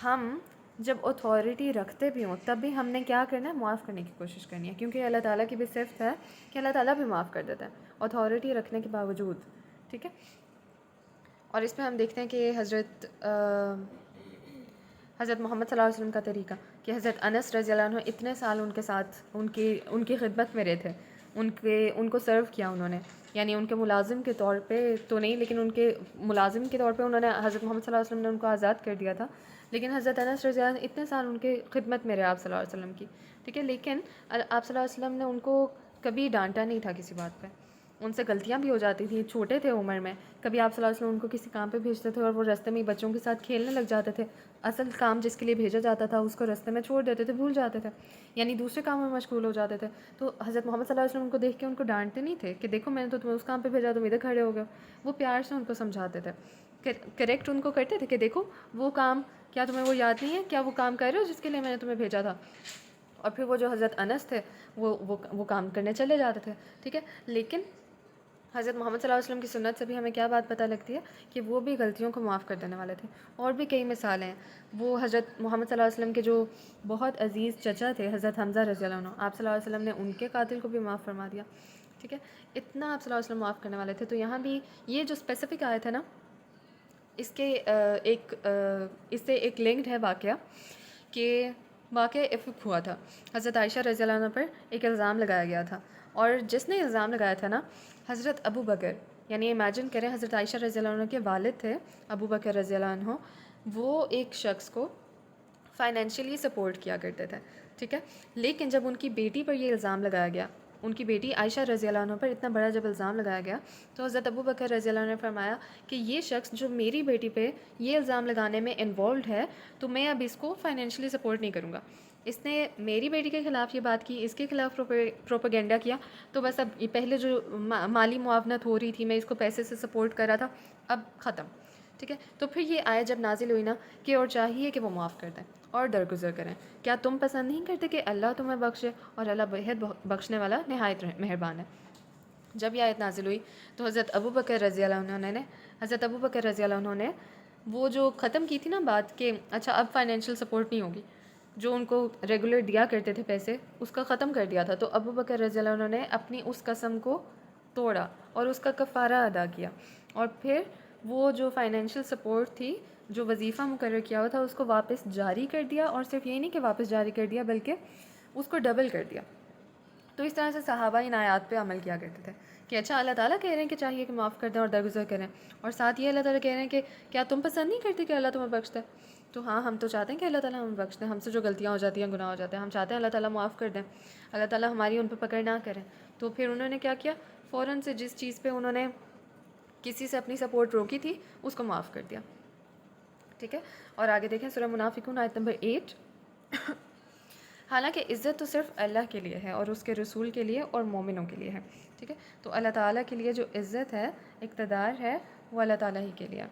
ہم جب اتھارٹی رکھتے بھی ہوں تب بھی ہم نے کیا کرنا ہے، معاف کرنے کی کوشش کرنی ہے، کیونکہ اللہ تعالیٰ کی بھی صفت ہے کہ اللہ تعالیٰ بھی معاف کر دیتا ہے اتھارٹی رکھنے کے باوجود. ٹھیک ہے. اور اس میں ہم دیکھتے ہیں کہ حضرت محمد صلی اللہ علیہ وسلم کا طریقہ، کہ حضرت انس رضی اللہ عنہ اتنے سال ان کے ساتھ ان کی خدمت میں رہے تھے، ان کو سرو کیا انہوں نے، یعنی ان کے ملازم کے طور پہ تو نہیں لیکن ان کے ملازم کے طور پہ انہوں نے حضرت محمد صلی اللہ علیہ وسلم نے ان کو آزاد کر دیا تھا. لیکن حضرت انس رضی اللہ عنہ اتنے سال ان کے خدمت میں رہے آپ صلی اللہ علیہ وسلم کی. ٹھیک ہے. لیکن آپ صلی اللہ علیہ وسلم نے ان کو کبھی ڈانٹا نہیں تھا کسی بات پہ. ان سے غلطیاں بھی ہو جاتی تھیں، چھوٹے تھے عمر میں، کبھی آپ صلی اللہ علیہ وسلم ان کو کسی کام پہ بھیجتے تھے اور وہ راستے میں بچوں کے ساتھ کھیلنے لگ جاتے تھے، اصل کام جس کے لیے بھیجا جاتا تھا اس کو راستے میں چھوڑ دیتے تھے، بھول جاتے تھے، یعنی دوسرے کاموں میں مشغول ہو جاتے تھے. تو حضرت محمد صلی اللہ علیہ وسلم ان کو دیکھ کے ان کو ڈانٹتے نہیں تھے کہ دیکھو میں نے تو تمہیں اس کام پہ بھیجا، تم ادھر کھڑے ہو گئے. وہ پیار سے ان کو سمجھاتے تھے، کریکٹ ان کو کرتے تھے کہ دیکھو وہ کام کیا تمہیں وہ یاد نہیں ہے، کیا وہ کام کر رہے ہو جس کے لیے میں نے تمہیں بھیجا تھا. اور پھر وہ جو حضرت انس تھے وہ کام کرنے چلے جاتے تھے. ٹھیک ہے. لیکن حضرت محمد صلی اللہ علیہ وسلم کی سنت سے بھی ہمیں کیا بات پتہ لگتی ہے کہ وہ بھی غلطیوں کو معاف کر دینے والے تھے. اور بھی کئی مثالیں ہیں. وہ حضرت محمد صلی اللہ علیہ وسلم کے جو بہت عزیز چچا تھے حضرت حمزہ رضی اللہ عنہ، آپ صلی اللہ علیہ وسلم نے ان کے قاتل کو بھی معاف فرما دیا. ٹھیک ہے. اتنا آپ صلی اللہ علیہ وسلم معاف کرنے والے تھے. تو یہاں بھی یہ جو اسپیسیفک آیت ہے نا، اس سے ایک لنکڈ ہے واقعہ، کہ واقعہ افک ہوا تھا. حضرت عائشہ رضی اللہ عنہ پر ایک الزام لگایا گیا تھا، اور جس نے الزام لگایا تھا نا حضرت ابو بکر، یعنی امیجن کریں حضرت عائشہ رضی اللہ عنہ کے والد تھے ابو بکر رضی اللہ عنہ، وہ ایک شخص کو فائنینشلی سپورٹ کیا کرتے تھے. ٹھیک ہے. لیکن جب ان کی بیٹی پر یہ الزام لگایا گیا ان کی بیٹی عائشہ رضی اللہ عنہ پر اتنا بڑا جب الزام لگایا گیا تو حضرت ابو بکر رضی اللہ عنہ نے فرمایا کہ یہ شخص جو میری بیٹی پہ یہ الزام لگانے میں انوالوڈ ہے تو میں اب اس کو فائنینشلی سپورٹ نہیں کروں گا. اس نے میری بیٹی کے خلاف یہ بات کی, اس کے خلاف پروپیگنڈا کیا, تو بس اب یہ پہلے جو مالی معاونت ہو رہی تھی, میں اس کو پیسے سے سپورٹ کر رہا تھا, اب ختم. ٹھیک ہے, تو پھر یہ آیت جب نازل ہوئی نا کہ اور چاہیے کہ وہ معاف کر دیں اور درگزر کریں. کیا تم پسند نہیں کرتے کہ اللہ تمہیں بخشے, اور اللہ بہت بخشنے والا نہایت مہربان ہے. جب یہ آیت نازل ہوئی تو حضرت ابو بکر رضی اللہ عنہ نے وہ جو ختم کی تھی نا بات کہ اچھا اب فائنینشیل سپورٹ نہیں ہوگی, جو ان کو ریگولر دیا کرتے تھے پیسے, اس کا ختم کر دیا تھا. تو ابو بکر رضی اللہ عنہ نے اپنی اس قسم کو توڑا اور اس کا کفارہ ادا کیا, اور پھر وہ جو فائنینشیل سپورٹ تھی, جو وظیفہ مقرر کیا ہوا تھا, اس کو واپس جاری کر دیا. اور صرف یہ نہیں کہ واپس جاری کر دیا بلکہ اس کو ڈبل کر دیا. تو اس طرح سے صحابہ ان آیات پہ عمل کیا کرتے تھے کہ اچھا اللہ تعالیٰ کہہ رہے ہیں کہ چاہیے کہ معاف کر دیں اور درگزر کریں, اور ساتھ یہ اللہ تعالیٰ کہہ رہے ہیں کہ کیا تم پسند نہیں کرتے کہ اللہ تمہیں بخش دے. تو ہاں, ہم تو چاہتے ہیں کہ اللہ تعالیٰ ہمیں بخش دیں, ہم سے جو غلطیاں ہو جاتی ہیں, گناہ ہو جاتے ہیں, ہم چاہتے ہیں اللہ تعالیٰ معاف کر دیں, اللہ تعالیٰ ہماری ان پہ پکڑ نہ کریں. تو پھر انہوں نے کیا کیا, فوراً سے جس چیز پہ انہوں نے کسی سے اپنی سپورٹ روکی تھی اس کو معاف کر دیا. ٹھیک ہے, اور آگے دیکھیں سورہ منافقون آیت نمبر 8. حالانکہ عزت تو صرف اللہ کے لیے ہے اور اس کے رسول کے لیے اور مومنوں کے لیے ہے. ٹھیک ہے, تو اللہ تعالیٰ کے لیے جو عزت ہے, اقتدار ہے, وہ اللہ تعالیٰ ہی کے لیے.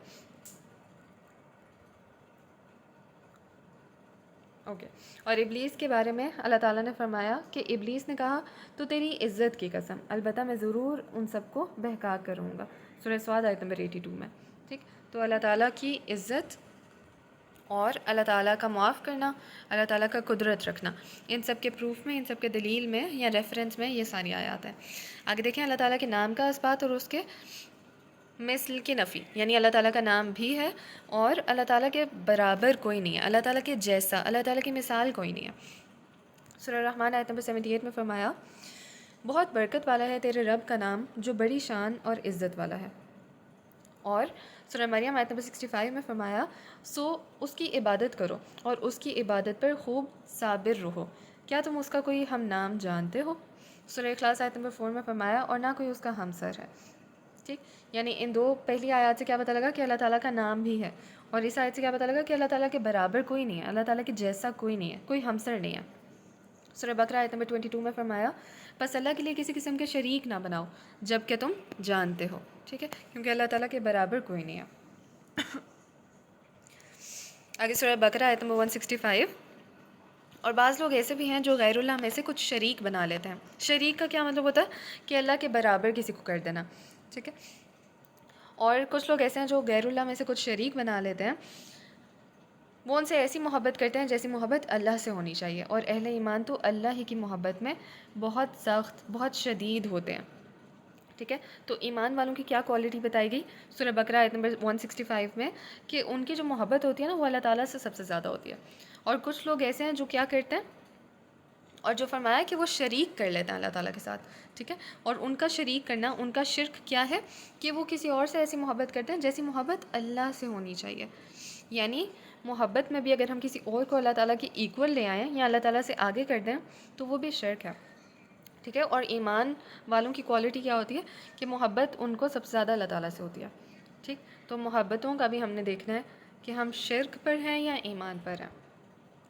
اوکے, اور ابلیس کے بارے میں اللہ تعالیٰ نے فرمایا کہ ابلیس نے کہا تو تیری عزت کی قسم, البتہ میں ضرور ان سب کو بہکا کروں گا. سورہ صاد آیت نمبر 82 میں. ٹھیک, تو اللہ تعالیٰ کی عزت اور اللہ تعالیٰ کا معاف کرنا, اللہ تعالیٰ کا قدرت رکھنا, ان سب کے پروف میں, ان سب کے دلیل میں یا ریفرنس میں یہ ساری آیات ہیں. آگے دیکھیں اللہ تعالیٰ کے نام کا اثبات اور اس کے مثل کی نفی, یعنی اللہ تعالیٰ کا نام بھی ہے اور اللہ تعالیٰ کے برابر کوئی نہیں ہے, اللہ تعالیٰ کے جیسا, اللہ تعالیٰ کی مثال کوئی نہیں ہے. سورہ رحمان آیت نمبر 78 میں فرمایا بہت برکت والا ہے تیرے رب کا نام جو بڑی شان اور عزت والا ہے. اور سورہ مریم آیت نمبر 65 میں فرمایا سو اس کی عبادت کرو اور اس کی عبادت پر خوب صابر رہو, کیا تم اس کا کوئی ہم نام جانتے ہو. سورہ اخلاص آیت نمبر 4 میں فرمایا اور نہ کوئی اس کا ہمسر ہے. ٹھیک, یعنی ان دو پہلی آیات سے کیا پتہ لگا کہ اللہ تعالیٰ کا نام بھی ہے, اور اس آیت سے کیا پتہ لگا کہ اللہ تعالیٰ کے برابر کوئی نہیں ہے, اللہ تعالیٰ کے جیسا کوئی نہیں ہے, کوئی ہمسر نہیں ہے. سورہ بقرہ آیت نمبر 22 میں فرمایا بس اللہ کے لیے کسی قسم کے شریک نہ بناؤ جب کہ تم جانتے ہو. ٹھیک ہے, کیونکہ اللہ تعالیٰ کے برابر کوئی نہیں ہے. آگے سورہ بقرہ آیت نمبر 165. اور بعض لوگ ایسے بھی ہیں جو غیر اللہ میں سے کچھ شریک بنا لیتے ہیں. شریک کا کیا مطلب ہوتا ہے کہ اللہ کے برابر کسی کو کر دینا. ٹھیک ہے, اور کچھ لوگ ایسے ہیں جو غیر اللہ میں سے کچھ شریک بنا لیتے ہیں, وہ ان سے ایسی محبت کرتے ہیں جیسی محبت اللہ سے ہونی چاہیے, اور اہل ایمان تو اللہ ہی کی محبت میں بہت سخت, بہت شدید ہوتے ہیں. ٹھیک ہے, تو ایمان والوں کی کیا کوالٹی بتائی گئی سورہ بقرہ آیت نمبر 165 میں, کہ ان کی جو محبت ہوتی ہے نا وہ اللہ تعالیٰ سے سب سے زیادہ ہوتی ہے. اور کچھ لوگ ایسے ہیں جو کیا کرتے ہیں, اور جو فرمایا کہ وہ شریک کر لیتے ہیں اللہ تعالیٰ کے ساتھ. ٹھیک ہے, اور ان کا شریک کرنا, ان کا شرک کیا ہے کہ وہ کسی اور سے ایسی محبت کرتے ہیں جیسی محبت اللہ سے ہونی چاہیے. یعنی محبت میں بھی اگر ہم کسی اور کو اللہ تعالیٰ کی ایکول لے آئیں یا اللہ تعالیٰ سے آگے کر دیں تو وہ بھی شرک ہے. ٹھیک ہے, اور ایمان والوں کی کوالٹی کیا ہوتی ہے کہ محبت ان کو سب سے زیادہ اللہ تعالیٰ سے ہوتی ہے. ٹھیک, تو محبتوں کا بھی ہم نے دیکھنا ہے کہ ہم شرک پر ہیں یا ایمان پر ہیں,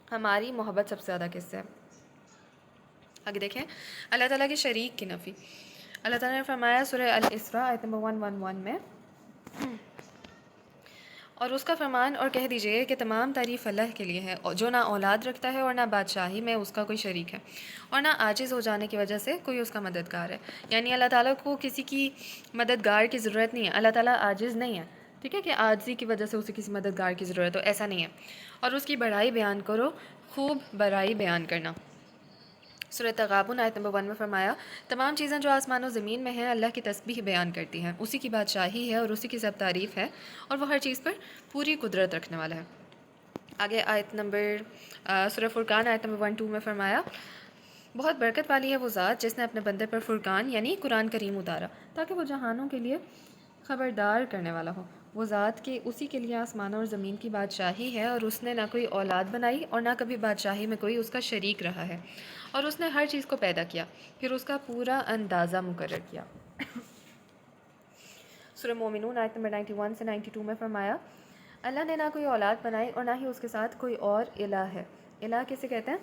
ہماری محبت سب سے زیادہ کس سے ہے. آگے دیکھیں اللہ تعالیٰ کے شریک کی نفی. اللہ تعالیٰ نے فرمایا سورہ الاسراء آیت نمبر 111 میں, اور اس کا فرمان اور کہہ دیجئے کہ تمام تعریف اللہ کے لیے ہے جو نہ اولاد رکھتا ہے اور نہ بادشاہی میں اس کا کوئی شریک ہے اور نہ عاجز ہو جانے کی وجہ سے کوئی اس کا مددگار ہے. یعنی اللہ تعالیٰ کو کسی کی مددگار کی ضرورت نہیں ہے, اللہ تعالیٰ عاجز نہیں ہے. ٹھیک ہے, کہ عاجزی کی وجہ سے اسے کسی مددگار کی ضرورت ہو, ایسا نہیں ہے. اور اس کی بڑائی بیان کرو, خوب بڑائی بیان کرنا. سورہ تغابن آیت نمبر 1 میں فرمایا تمام چیزیں جو آسمان و زمین میں ہیں اللہ کی تسبیح بیان کرتی ہیں, اسی کی بادشاہی ہے اور اسی کی سب تعریف ہے, اور وہ ہر چیز پر پوری قدرت رکھنے والا ہے. آگے آیت نمبر سورہ فرقان آیت نمبر 1-2 میں فرمایا بہت برکت والی ہے وہ ذات جس نے اپنے بندے پر فرقان یعنی قرآن کریم اتارا تاکہ وہ جہانوں کے لیے خبردار کرنے والا ہو وہ ذات کہ اسی کے لیے آسمان اور زمین کی بادشاہی ہے، اور اس نے نہ کوئی اولاد بنائی اور نہ کبھی بادشاہی میں کوئی اس کا شریک رہا ہے، اور اس نے ہر چیز کو پیدا کیا، پھر اس کا پورا اندازہ مقرر کیا۔ سورہ مومنون آیت نمبر 91 سے 92 میں فرمایا، اللہ نے نہ کوئی اولاد بنائی اور نہ ہی اس کے ساتھ کوئی اور الہ ہے۔ الہ کسے کہتے ہیں؟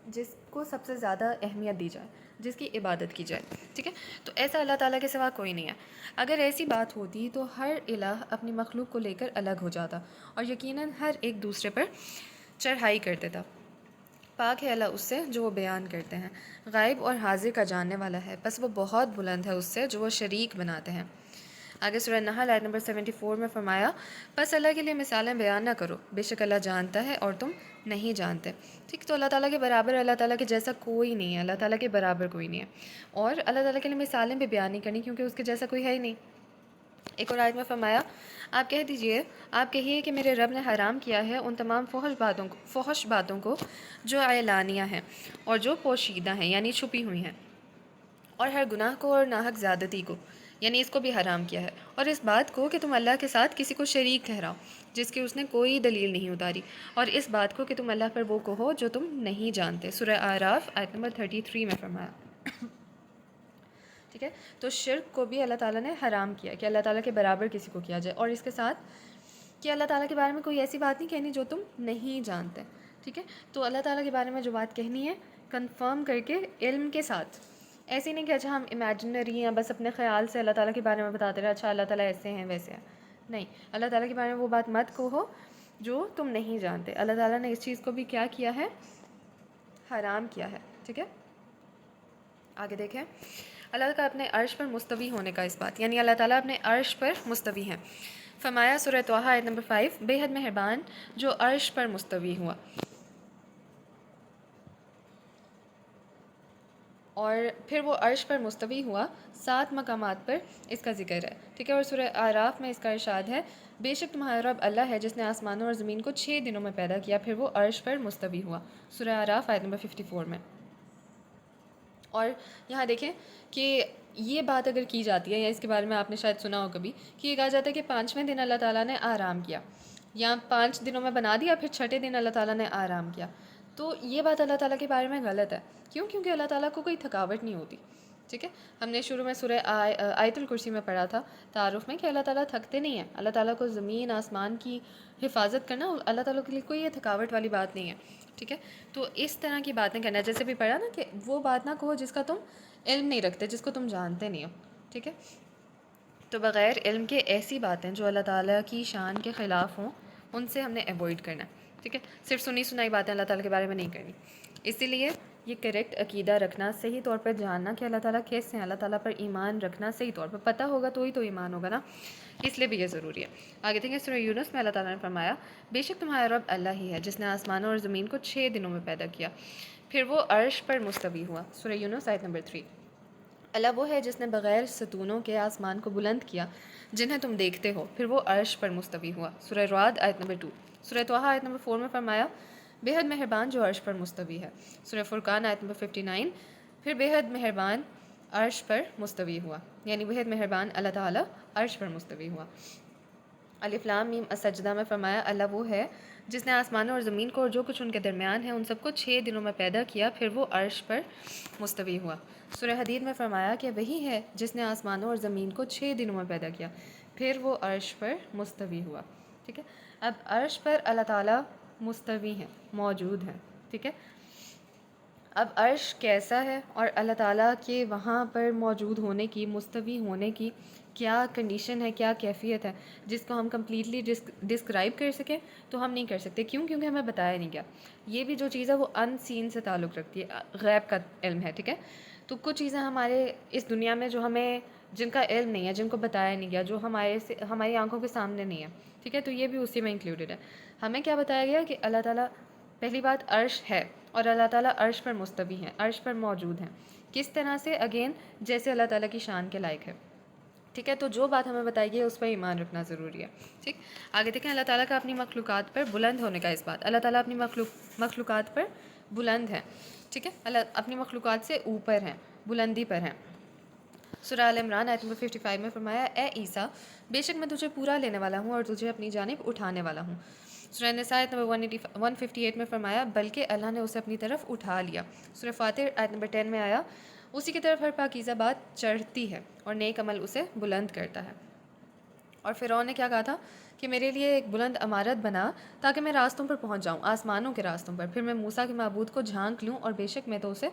جس کو سب سے زیادہ اہمیت دی جائے، جس کی عبادت کی جائے، ٹھیک ہے؟ تو ایسا اللہ تعالیٰ کے سوا کوئی نہیں ہے۔ اگر ایسی بات ہوتی تو ہر الہ اپنی مخلوق کو لے کر الگ ہو جاتا، اور یقیناً ہر ایک دوسرے پر چڑھائی کر دیتا۔ پاک ہے اللہ اس سے جو وہ بیان کرتے ہیں، غائب اور حاضر کا جاننے والا ہے، بس وہ بہت بلند ہے اس سے جو وہ شریک بناتے ہیں۔ آگے سورہ نحل آیت نمبر 74 میں فرمایا، بس اللہ کے لیے مثالیں بیان نہ کرو، بے شک اللہ جانتا ہے اور تم نہیں جانتے۔ ٹھیک، تو اللہ تعالیٰ کے برابر، اللہ تعالیٰ کے جیسا کوئی نہیں ہے، اللہ تعالیٰ کے برابر کوئی نہیں ہے، اور اللہ تعالیٰ کے لیے مثالیں بھی بیان نہیں کرنی کیونکہ اس کے جیسا کوئی ہے ہی نہیں۔ ایک اور آیت میں فرمایا، آپ کہہ دیجئے، آپ کہیے کہ میرے رب نے حرام کیا ہے ان تمام فحش باتوں کو جو اعلانیہ ہیں اور جو پوشیدہ ہیں یعنی چھپی ہوئی ہیں، اور ہر گناہ کو اور ناحق زیادتی کو یعنی اس کو بھی حرام کیا ہے، اور اس بات کو کہ تم اللہ کے ساتھ کسی کو شریک ٹھہراؤ جس کی اس نے کوئی دلیل نہیں اتاری، اور اس بات کو کہ تم اللہ پر وہ کہو جو تم نہیں جانتے۔ سورہ اعراف آیت نمبر 33 میں فرمایا، ٹھیک ہے؟ تو شرک کو بھی اللہ تعالیٰ نے حرام کیا کہ اللہ تعالیٰ کے برابر کسی کو کیا جائے، اور اس کے ساتھ کہ اللہ تعالیٰ کے بارے میں کوئی ایسی بات نہیں کہنی جو تم نہیں جانتے، ٹھیک ہے؟ تو اللہ تعالیٰ کے بارے میں جو بات کہنی ہے کنفرم کر کے علم کے ساتھ، ایسی نہیں کہ اچھا ہم امیجنری ہیں بس اپنے خیال سے اللہ تعالیٰ کے بارے میں بتاتے رہے، اچھا اللہ تعالیٰ ایسے ہیں ویسے ہیں، نہیں، اللہ تعالیٰ کے بارے میں وہ بات مت کہو جو تم نہیں جانتے۔ اللہ تعالیٰ نے اس چیز کو بھی کیا کیا ہے؟ حرام کیا ہے، ٹھیک ہے؟ آگے دیکھیں، اللہ کا اپنے عرش پر مستوی ہونے کا اس بات، یعنی اللہ تعالیٰ اپنے عرش پر مستوی ہیں۔ فرمایا سورہ طٰہٰ آیت نمبر 5، بے حد مہربان جو عرش پر مستوی ہوا، اور پھر وہ عرش پر مستوی ہوا 7 مقامات پر اس کا ذکر ہے، ٹھیک ہے؟ اور سورہ اعراف میں اس کا ارشاد ہے، بے شک تمہارا رب اللہ ہے جس نے آسمانوں اور زمین کو 6 دنوں میں پیدا کیا، پھر وہ عرش پر مستوی ہوا، سورہ اعراف آیت نمبر 54 میں۔ اور یہاں دیکھیں کہ یہ بات اگر کی جاتی ہے، یا اس کے بارے میں آپ نے شاید سنا ہو کبھی، کہ یہ کہا جاتا ہے کہ 5ویں دن اللہ تعالیٰ نے آرام کیا، یا 5 دنوں میں بنا دیا پھر 6ٹھے دن اللہ تعالیٰ نے آرام کیا، تو یہ بات اللہ تعالیٰ کے بارے میں غلط ہے۔ کیوں؟ کیونکہ اللہ تعالیٰ کو کوئی تھکاوٹ نہیں ہوتی، ٹھیک ہے؟ ہم نے شروع میں سورہ آیت الکرسی میں پڑھا تھا تعارف میں کہ اللہ تعالیٰ تھکتے نہیں ہیں، اللہ تعالیٰ کو زمین آسمان کی حفاظت کرنا اللہ تعالیٰ کے لیے کوئی یہ تھکاوٹ والی بات نہیں ہے، ٹھیک ہے؟ تو اس طرح کی باتیں کرنا، جیسے بھی پڑھا نا کہ وہ بات نہ کہو جس کا تم علم نہیں رکھتے، جس کو تم جانتے نہیں ہو، ٹھیک ہے؟ تو بغیر علم کے ایسی باتیں جو اللہ تعالیٰ کی شان کے خلاف ہوں ان سے ہم نے ایوائڈ کرنا ہے، ٹھیک ہے؟ صرف سنی سنائی باتیں اللہ تعالیٰ کے بارے میں نہیں کرنی۔ اسی لیے یہ کریکٹ عقیدہ رکھنا، صحیح طور پر جاننا کہ اللہ تعالیٰ کیسے ہیں، اللہ تعالیٰ پر ایمان رکھنا صحیح طور پر پتہ ہوگا تو ہی تو ایمان ہوگا نا، اس لیے بھی یہ ضروری ہے۔ آگے دیکھیں سورہ یونس میں اللہ تعالیٰ نے فرمایا، بے شک تمہارا رب اللہ ہی ہے جس نے آسمانوں اور زمین کو 6 دنوں میں پیدا کیا، پھر وہ عرش پر مستوی ہوا، سورہ یونس آیت نمبر 3۔ اللہ وہ ہے جس نے بغیر ستونوں کے آسمان کو بلند کیا جنہیں تم دیکھتے ہو، پھر وہ عرش پر مستوی ہوا، سورہ رعد آیت نمبر 2۔ سورہ طٰہٰ آیت نمبر 4 میں فرمایا، بے حد مہربان جو عرش پر مستوی ہے، سورہ فرقان آیت نمبر 59۔ پھر بے حد مہربان عرش پر مستوی ہوا، یعنی بے حد مہربان اللہ تعالیٰ عرش پر مستوی ہوا۔ الف لام میم السجدہ میں فرمایا، اللہ وہ ہے جس نے آسمانوں اور زمین کو اور جو کچھ ان کے درمیان ہے ان سب کو 6 دنوں میں پیدا کیا، پھر وہ عرش پر مستوی ہوا۔ سورہ حدید میں فرمایا کہ وہی ہے جس نے آسمانوں اور زمین کو 6 دنوں میں پیدا کیا، پھر وہ عرش پر مستوی ہوا، ٹھیک ہے؟ اب عرش پر اللہ تعالیٰ مستوی ہیں، موجود ہیں، ٹھیک ہے؟ اب عرش کیسا ہے اور اللہ تعالیٰ کے وہاں پر موجود ہونے کی، مستوی ہونے کی کیا کنڈیشن ہے، کیا کیفیت ہے جس کو ہم کمپلیٹلی ڈسکرائب کر سکیں، تو ہم نہیں کر سکتے۔ کیوں؟ کیونکہ ہمیں بتایا نہیں گیا۔ یہ بھی جو چیز ہے وہ ان سین سے تعلق رکھتی ہے، غیب کا علم ہے، ٹھیک ہے؟ تو کچھ چیزیں ہمارے اس دنیا میں جو ہمیں، جن کا علم نہیں ہے، جن کو بتایا نہیں گیا، جو ہماری آنکھوں کے سامنے نہیں ہے، ٹھیک ہے؟ تو یہ بھی اسی میں انکلوڈیڈ ہے۔ ہمیں کیا بتایا گیا کہ اللہ تعالیٰ، پہلی بات عرش ہے اور اللہ تعالیٰ عرش پر مستوی ہیں، عرش پر موجود ہیں۔ کس طرح سے؟ اگین جیسے اللہ تعالیٰ کی شان کے لائق ہے، ٹھیک ہے؟ تو جو بات ہمیں بتائی گئی ہے اس پر ایمان رکھنا ضروری ہے، ٹھیک؟ آگے دیکھیں، اللہ تعالیٰ کا اپنی مخلوقات پر بلند ہونے کا اس بات، اللہ تعالیٰ اپنی مخلوقات پر بلند ہے، ٹھیک ہے؟ اللہ اپنی مخلوقات سے اوپر ہیں، بلندی پر ہیں۔ سورہ آل عمران آیت نمبر 55 میں فرمایا اے عیسیٰ بے شک میں تجھے پورا لینے والا ہوں اور تجھے اپنی جانب اٹھانے والا ہوں. سورہ نساء آیت نمبر 158 میں فرمایا بلکہ اللہ نے اسے اپنی طرف اٹھا لیا. سورہ فاطر آیت نمبر 10 میں آیا اسی کی طرف ہر پاکیزہ بات چڑھتی ہے اور نیک عمل اسے بلند کرتا ہے. اور فرعون نے کیا کہا تھا کہ میرے لیے ایک بلند عمارت بنا تاکہ میں راستوں پر پہنچ جاؤں، آسمانوں کے راستوں پر، پھر میں موسیٰ کے معبود کو جھانک لوں اور بے شک میں تو اسے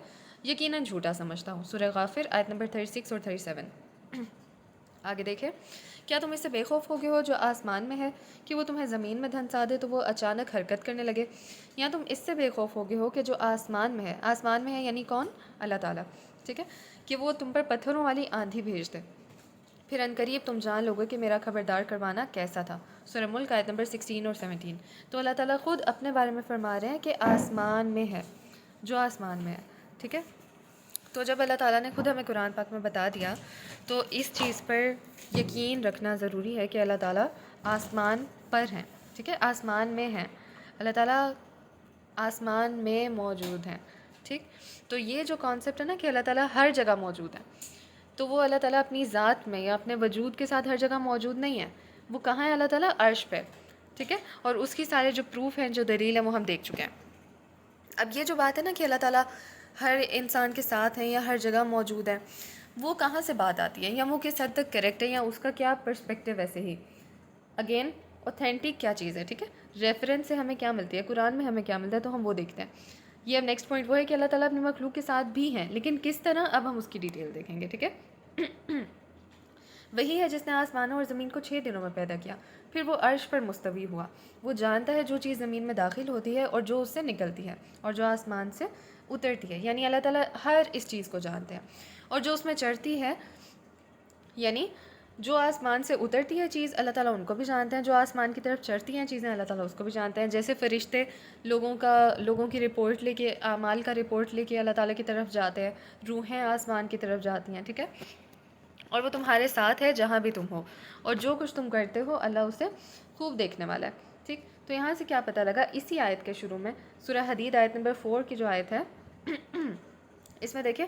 یقیناً جھوٹا سمجھتا ہوں. سورہ غافر آیت نمبر 36 اور 37. آگے دیکھیں کیا تم اس سے بے خوف ہو گئے ہو جو آسمان میں ہے کہ وہ تمہیں زمین میں دھنسا دے تو وہ اچانک حرکت کرنے لگے، یا تم اس سے بے خوف ہو گئے ہو کہ جو آسمان میں ہے، آسمان میں ہے یعنی کون؟ اللہ تعالیٰ، ٹھیک ہے، کہ وہ تم پر پتھروں والی آندھی بھیج دے، پھر عنقریب تم جان لوگے کہ میرا خبردار کروانا کیسا تھا. سورہ ملک آیت نمبر 16 اور 17. تو اللہ تعالیٰ خود اپنے بارے میں فرما رہے ہیں کہ آسمان میں ہے، جو آسمان میں ہے، ٹھیک ہے. تو جب اللہ تعالیٰ نے خود ہمیں قرآن پاک میں بتا دیا تو اس چیز پر یقین رکھنا ضروری ہے کہ اللہ تعالیٰ آسمان پر ہیں، ٹھیک ہے، آسمان میں ہیں، اللہ تعالیٰ آسمان میں موجود ہیں، ٹھیک. تو یہ جو کانسیپٹ ہے نا کہ اللہ تعالیٰ ہر جگہ موجود ہے، تو وہ اللہ تعالیٰ اپنی ذات میں یا اپنے وجود کے ساتھ ہر جگہ موجود نہیں ہے. وہ کہاں ہے؟ اللہ تعالیٰ عرش پہ، ٹھیک ہے. اور اس کی سارے جو پروف ہیں، جو دلیل ہیں، وہ ہم دیکھ چکے ہیں. اب یہ جو بات ہے نا کہ اللہ تعالیٰ ہر انسان کے ساتھ ہیں یا ہر جگہ موجود ہے، وہ کہاں سے بات آتی ہے یا وہ کس حد تک کریکٹ ہے یا اس کا کیا پرسپیکٹیو ویسے ہی اگین اوتھینٹک کیا چیز ہے، ٹھیک ہے، ریفرنس سے ہمیں کیا ملتی ہے، قرآن میں ہمیں کیا ملتا ہے، تو ہم وہ دیکھتے ہیں. یہ اب نیکسٹ پوائنٹ وہ ہے کہ اللہ تعالیٰ اپنی مخلوق کے ساتھ بھی ہیں، لیکن کس طرح، اب ہم اس کی ڈیٹیل دیکھیں گے، ٹھیک ہے. وہی ہے جس نے آسمانوں اور زمین کو 6 دنوں میں پیدا کیا، پھر وہ عرش پر مستوی ہوا. وہ جانتا ہے جو چیز زمین میں داخل ہوتی ہے اور جو اس سے نکلتی ہے اور جو آسمان سے اترتی ہے، یعنی اللہ تعالیٰ ہر اس چیز کو جانتے ہیں. اور جو اس میں چڑھتی ہے، یعنی جو آسمان سے اترتی ہے چیز، اللہ تعالیٰ ان کو بھی جانتے ہیں. جو آسمان کی طرف چڑھتی ہیں چیزیں، اللہ تعالیٰ اس کو بھی جانتے ہیں. جیسے فرشتے لوگوں کی رپورٹ لے کے، اعمال کا رپورٹ لے کے اللہ تعالیٰ کی طرف جاتے ہیں، روحیں آسمان کی طرف جاتی ہیں، ٹھیک ہے. اور وہ تمہارے ساتھ ہے جہاں بھی تم ہو، اور جو کچھ تم کرتے ہو اللہ اسے خوب دیکھنے والا ہے، ٹھیک. تو یہاں سے کیا پتہ لگا، اسی آیت کے شروع میں سورہ حدید آیت نمبر 4 کی جو آیت ہے اس میں دیکھیں،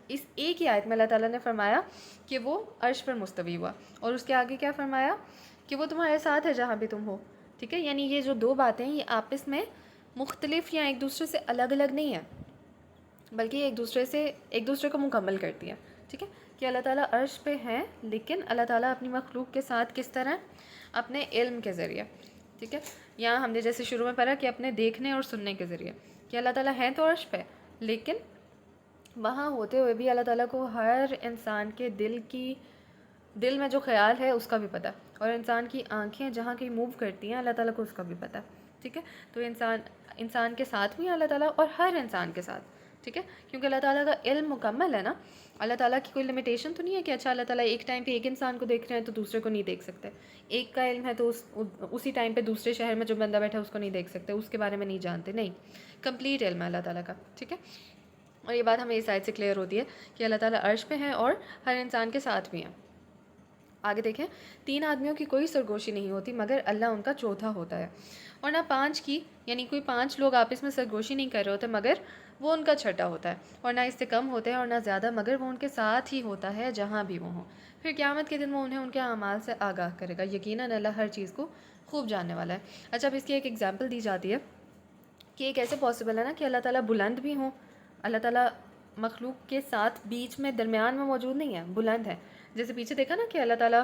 اس ایک ہی آیت میں اللہ تعالیٰ نے فرمایا کہ وہ عرش پر مستوی ہوا، اور اس کے آگے کیا فرمایا کہ وہ تمہارے ساتھ ہے جہاں بھی تم ہو، ٹھیک ہے. یعنی یہ جو دو باتیں یہ آپس میں مختلف یا ایک دوسرے سے الگ الگ نہیں ہیں، بلکہ یہ ایک دوسرے کو مکمل کرتی ہے، ٹھیک ہے. کہ اللہ تعالیٰ عرش پہ ہیں، لیکن اللہ تعالیٰ اپنی مخلوق کے ساتھ کس طرح؟ اپنے علم کے ذریعے، ٹھیک ہے. یہاں ہم نے جیسے شروع میں پڑھا کہ اپنے دیکھنے اور سننے کے ذریعے، کہ اللہ تعالیٰ ہیں تو عرش پہ، لیکن وہاں ہوتے ہوئے بھی اللہ تعالیٰ کو ہر انسان کے دل میں جو خیال ہے اس کا بھی پتہ، اور انسان کی آنکھیں جہاں کہیں موو کرتی ہیں اللہ تعالیٰ کو اس کا بھی پتہ، ٹھیک ہے. تو انسان کے ساتھ بھی ہے اللہ تعالیٰ، اور ہر انسان کے ساتھ، ٹھیک ہے. کیونکہ اللہ تعالیٰ کا علم مکمل ہے نا، اللہ تعالیٰ کی کوئی لمیٹیشن تو نہیں ہے کہ اچھا اللہ تعالیٰ ایک ٹائم پہ ایک انسان کو دیکھ رہے ہیں تو دوسرے کو نہیں دیکھ سکتے. ایک کا علم ہے تو اسی ٹائم پہ دوسرے شہر میں جو بندہ بیٹھا ہے اس کو نہیں دیکھ سکتے، اس کے بارے میں نہیں جانتے، نہیں، کمپلیٹ علم ہے اللہ تعالیٰ کا، ٹھیک ہے. اور یہ بات ہمیں اس آیت سے کلیئر ہوتی ہے کہ اللہ تعالیٰ عرش پہ ہیں اور ہر انسان کے ساتھ بھی ہیں. آگے دیکھیں، 3 آدمیوں کی کوئی سرگوشی نہیں ہوتی مگر اللہ ان کا چوتھا ہوتا ہے، اور نہ 5 کی، یعنی کوئی 5 لوگ آپس میں سرگوشی نہیں کر رہے ہوتے مگر وہ ان کا چھٹا ہوتا ہے، اور نہ اس سے کم ہوتے ہیں اور نہ زیادہ مگر وہ ان کے ساتھ ہی ہوتا ہے جہاں بھی وہ ہوں. پھر قیامت کے دن وہ انہیں ان کے اعمال سے آگاہ کرے گا، یقیناً اللہ ہر چیز کو خوب جاننے والا ہے. اچھا، اب اس کی ایک ایگزامپل دی جاتی ہے کہ یہ کیسے پاسبل ہے نا کہ اللہ تعالیٰ بلند بھی ہوں، اللہ تعالیٰ مخلوق کے ساتھ بیچ میں درمیان میں موجود نہیں ہے، بلند ہے. جیسے پیچھے دیکھا نا کہ اللہ تعالیٰ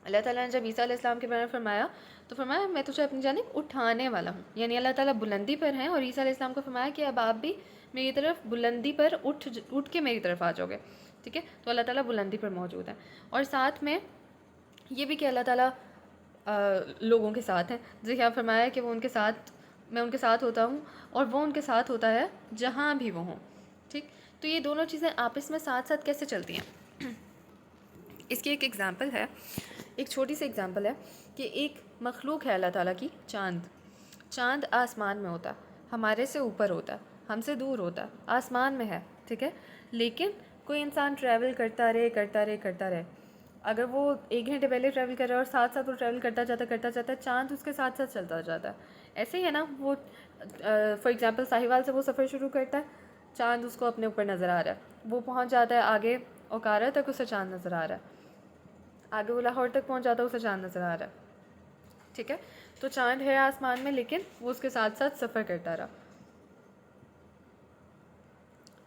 نے جب عیسیٰ علیہ السلام کے بارے میں فرمایا تو فرمایا میں تجھے اپنی جانب اٹھانے والا ہوں، یعنی اللہ تعالیٰ بلندی پر ہیں، اور عیسیٰ علیہ السلام کو فرمایا کہ اب آپ بھی میری طرف بلندی پر اٹھ کے میری طرف آ جاؤ گے، ٹھیک ہے. تو اللہ تعالیٰ بلندی پر موجود ہے، اور ساتھ میں یہ بھی کہ اللہ تعالیٰ لوگوں کے ساتھ ہیں، جیسے کیا فرمایا کہ میں ان کے ساتھ ہوتا ہوں اور وہ ان کے ساتھ ہوتا ہے جہاں بھی وہ ہوں، ٹھیک. تو یہ دونوں چیزیں آپس میں ساتھ ساتھ کیسے چلتی ہیں؟ اس کی ایک ایگزامپل ہے، ایک چھوٹی سی ایگزامپل ہے کہ ایک مخلوق ہے اللہ تعالیٰ کی، چاند آسمان میں ہوتا، ہمارے سے اوپر ہوتا، ہم سے دور ہوتا، آسمان میں ہے، ٹھیک ہے. لیکن کوئی انسان ٹریول کرتا رہے، اگر وہ 1 گھنٹے پہلے ٹریول کر رہا ہے اور ساتھ ساتھ وہ ٹریول کرتا جاتا ہے، چاند اس کے ساتھ ساتھ چلتا جاتا ہے. ایسے ہی ہے نا، وہ فار ایگزامپل ساہیوال سے وہ سفر شروع کرتا ہے، چاند اس کو اپنے اوپر نظر آ رہا ہے، وہ پہنچ جاتا ہے آگے اوکارا تک اسے چاند نظر آ رہا ہے، آگے وہ لاہور تک پہنچ جاتا ہے اسے چاند نظر آ رہا ہے. ٹھیک ہے، تو چاند ہے آسمان میں لیکن وہ اس کے ساتھ ساتھ سفر کرتا رہا.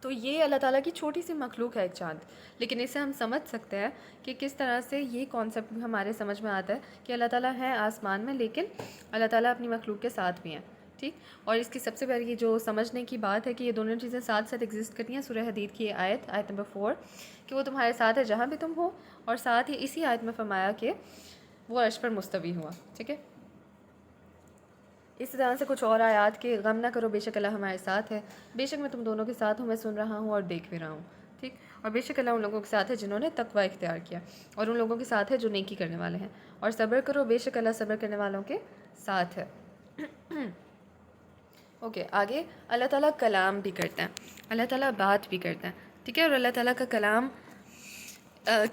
تو یہ اللہ تعالیٰ کی چھوٹی سی مخلوق ہے ایک چاند، لیکن اسے ہم سمجھ سکتے ہیں کہ کس طرح سے یہ کانسیپٹ بھی ہمارے سمجھ میں آتا ہے کہ اللہ تعالیٰ ہے آسمان میں لیکن اللہ تعالیٰ اپنی مخلوق کے ساتھ بھی ہیں. ٹھیک، اور اس کی سب سے پہلی جو سمجھنے کی بات ہے کہ یہ دونوں چیزیں ساتھ ساتھ ایگزسٹ کرتی ہیں. سورہ حدید کی آیت نمبر 4 کہ وہ تمہارے ساتھ ہے جہاں بھی تم ہو، اور ساتھ ہی اسی آیت میں فرمایا کہ وہ عرش پر مستوی ہوا. ٹھیک ہے، اس طرح سے کچھ اور آیات کہ غم نہ کرو بے شک اللہ ہمارے ساتھ ہے، بے شک میں تم دونوں کے ساتھ ہوں، میں سن رہا ہوں اور دیکھ بھی رہا ہوں. ٹھیک، اور بے شک اللہ ان لوگوں کے ساتھ ہے جنہوں نے تقوی اختیار کیا، اور ان لوگوں کے ساتھ ہے جو نیکی کرنے والے ہیں. اور صبر کرو بے شک اللہ صبر کرنے والوں کے ساتھ ہے. اوکے، آگے اللہ تعالیٰ کلام بھی کرتا ہے، اللہ تعالیٰ بات بھی کرتا ہے. ٹھیک ہے، اور اللہ تعالیٰ کا کلام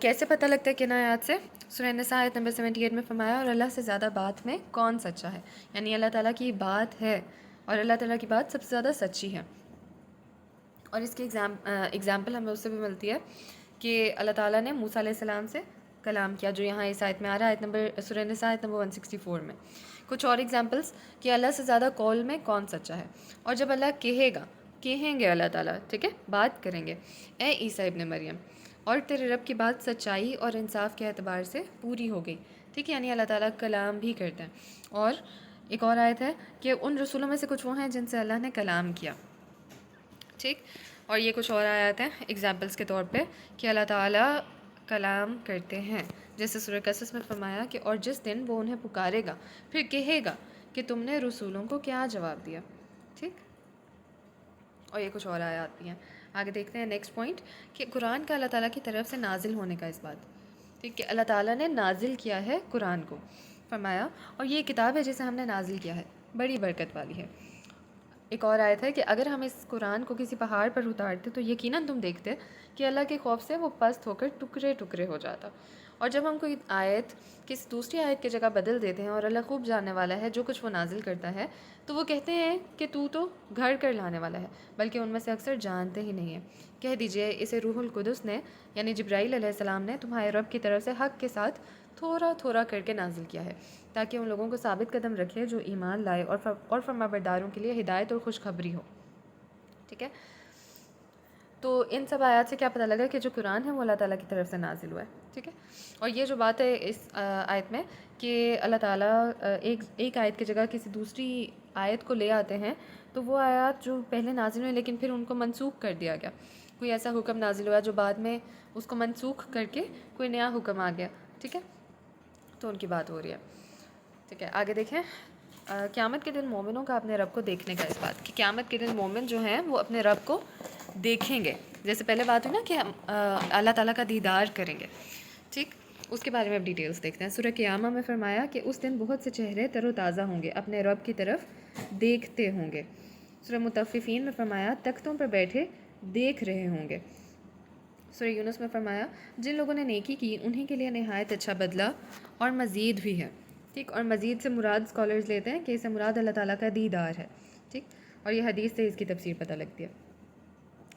کیسے پتہ لگتا ہے کن آیات سے؟ سورہ نساء آیت نمبر 78 میں فرمایا اور اللہ سے زیادہ بات میں کون سچا ہے، یعنی اللہ تعالیٰ کی بات ہے اور اللہ تعالیٰ کی بات سب سے زیادہ سچی ہے. اور اس کی ایگزامپل ہمیں اس سے بھی ملتی ہے کہ اللہ تعالیٰ نے موسیٰ علیہ السلام سے کلام کیا، جو یہاں اس آیت میں آ رہا ہے، آیت نمبر سورہ نساء آیت نمبر 164 میں. کچھ اور ایگزامپلس کہ اللہ سے زیادہ قول میں کون سچا ہے. اور جب اللہ کہیں گے اللہ تعالیٰ، ٹھیک ہے، بات کریں گے، اے عیسیٰ ابن مریم، اور تیرے رب کی بات سچائی اور انصاف کے اعتبار سے پوری ہو گئی. ٹھیک ہے، یعنی اللہ تعالیٰ کلام بھی کرتے ہیں. اور ایک اور آیت ہے کہ ان رسولوں میں سے کچھ وہ ہیں جن سے اللہ نے کلام کیا. ٹھیک، اور یہ کچھ اور آیات ہیں ایگزامپلس کے طور پہ کہ اللہ تعالیٰ کلام کرتے ہیں، جیسے سورہ قصص میں فرمایا کہ اور جس دن وہ انہیں پکارے گا پھر کہے گا کہ تم نے رسولوں کو کیا جواب دیا. ٹھیک، اور یہ کچھ اور آیات بھی ہیں. آگے دیکھتے ہیں نیکسٹ پوائنٹ کہ قرآن کا اللہ تعالیٰ کی طرف سے نازل ہونے کا اس بات. ٹھیک، کہ اللہ تعالیٰ نے نازل کیا ہے قرآن کو، فرمایا اور یہ کتاب ہے جسے ہم نے نازل کیا ہے، بڑی برکت والی ہے. ایک اور آیت ہے کہ اگر ہم اس قرآن کو کسی پہاڑ پر اتارتے تو یقیناً تم دیکھتے کہ اللہ کے خوف سے وہ پست ہو کر ٹکڑے ٹکڑے ہو جاتا. اور جب ہم کوئی آیت کسی دوسری آیت کی جگہ بدل دیتے ہیں اور اللہ خوب جاننے والا ہے جو کچھ وہ نازل کرتا ہے، تو وہ کہتے ہیں کہ تو گھڑ کر لانے والا ہے، بلکہ ان میں سے اکثر جانتے ہی نہیں ہیں. کہہ دیجئے اسے روح القدس نے یعنی جبرائیل علیہ السلام نے تمہارے رب کی طرف سے حق کے ساتھ تھوڑا تھوڑا کر کے نازل کیا ہے، تاکہ ان لوگوں کو ثابت قدم رکھے جو ایمان لائے اور فرمانبرداروں کے لیے ہدایت اور خوشخبری ہو. ٹھیک ہے، تو ان سب آیات سے کیا پتہ لگا کہ جو قرآن ہے وہ اللہ تعالیٰ کی طرف سے نازل ہوا ہے. ٹھیک ہے، اور یہ جو بات ہے اس آیت میں کہ اللہ تعالیٰ ایک آیت کی جگہ کسی دوسری آیت کو لے آتے ہیں، تو وہ آیات جو پہلے نازل ہوئے لیکن پھر ان کو منسوخ کر دیا گیا، کوئی ایسا حکم نازل ہوا جو بعد میں اس کو منسوخ کر کے کوئی نیا حکم آ گیا. ٹھیک ہے، تو ان کی بات ہو رہی ہے. ٹھیک ہے، آگے دیکھیں قیامت کے دن مومنوں کا اپنے رب کو دیکھنے کا اس بات کہ قیامت کے دن مومن جو ہیں وہ اپنے رب کو دیکھیں گے. جیسے پہلے بات ہوئی نا کہ ہم اللہ تعالیٰ کا دیدار کریں گے. ٹھیک، اس کے بارے میں اب ڈیٹیلز دیکھتے ہیں. سورہ قیامہ میں فرمایا کہ اس دن بہت سے چہرے تر و تازہ ہوں گے، اپنے رب کی طرف دیکھتے ہوں گے. سورہ مطففین میں فرمایا تختوں پر بیٹھے دیکھ رہے ہوں گے. سورہ یونس میں فرمایا جن لوگوں نے نیکی کی انہی کے لیے نہایت اچھا بدلہ اور مزید بھی ہے. ٹھیک، اور مزید سے مراد اسکالرز لیتے ہیں کہ اسے مراد اللہ تعالیٰ کا دیدار ہے. ٹھیک، اور یہ حدیث سے اس کی تفسیر پتہ لگتی ہے.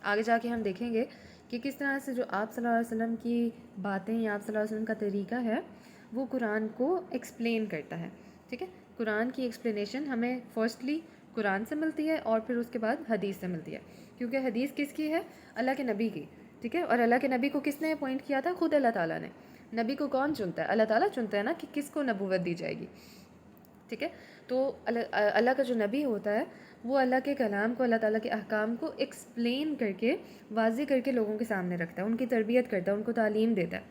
آگے جا کے ہم دیکھیں گے کہ کس طرح سے جو آپ صلی اللہ علیہ وسلم کی باتیں یا آپ صلی اللہ علیہ وسلم کا طریقہ ہے وہ قرآن کو ایکسپلین کرتا ہے. ٹھیک ہے، قرآن کی ایکسپلینیشن ہمیں فرسٹلی قرآن سے ملتی ہے اور پھر اس کے بعد حدیث سے ملتی ہے، کیونکہ حدیث کس کی ہے؟ اللہ کے نبی کی. ٹھیک ہے، اور اللہ کے نبی کو کس نے اپوائنٹ کیا تھا؟ خود اللہ تعالیٰ نے. نبی کو کون چنتا ہے؟ اللہ تعالیٰ چنتا ہے نا کہ کس کو نبوت دی جائے گی. ٹھیک ہے، تو اللہ کا جو نبی ہوتا ہے وہ اللہ کے کلام کو، اللہ تعالیٰ کے احکام کو ایکسپلین کر کے واضح کر کے لوگوں کے سامنے رکھتا ہے، ان کی تربیت کرتا ہے، ان کو تعلیم دیتا ہے.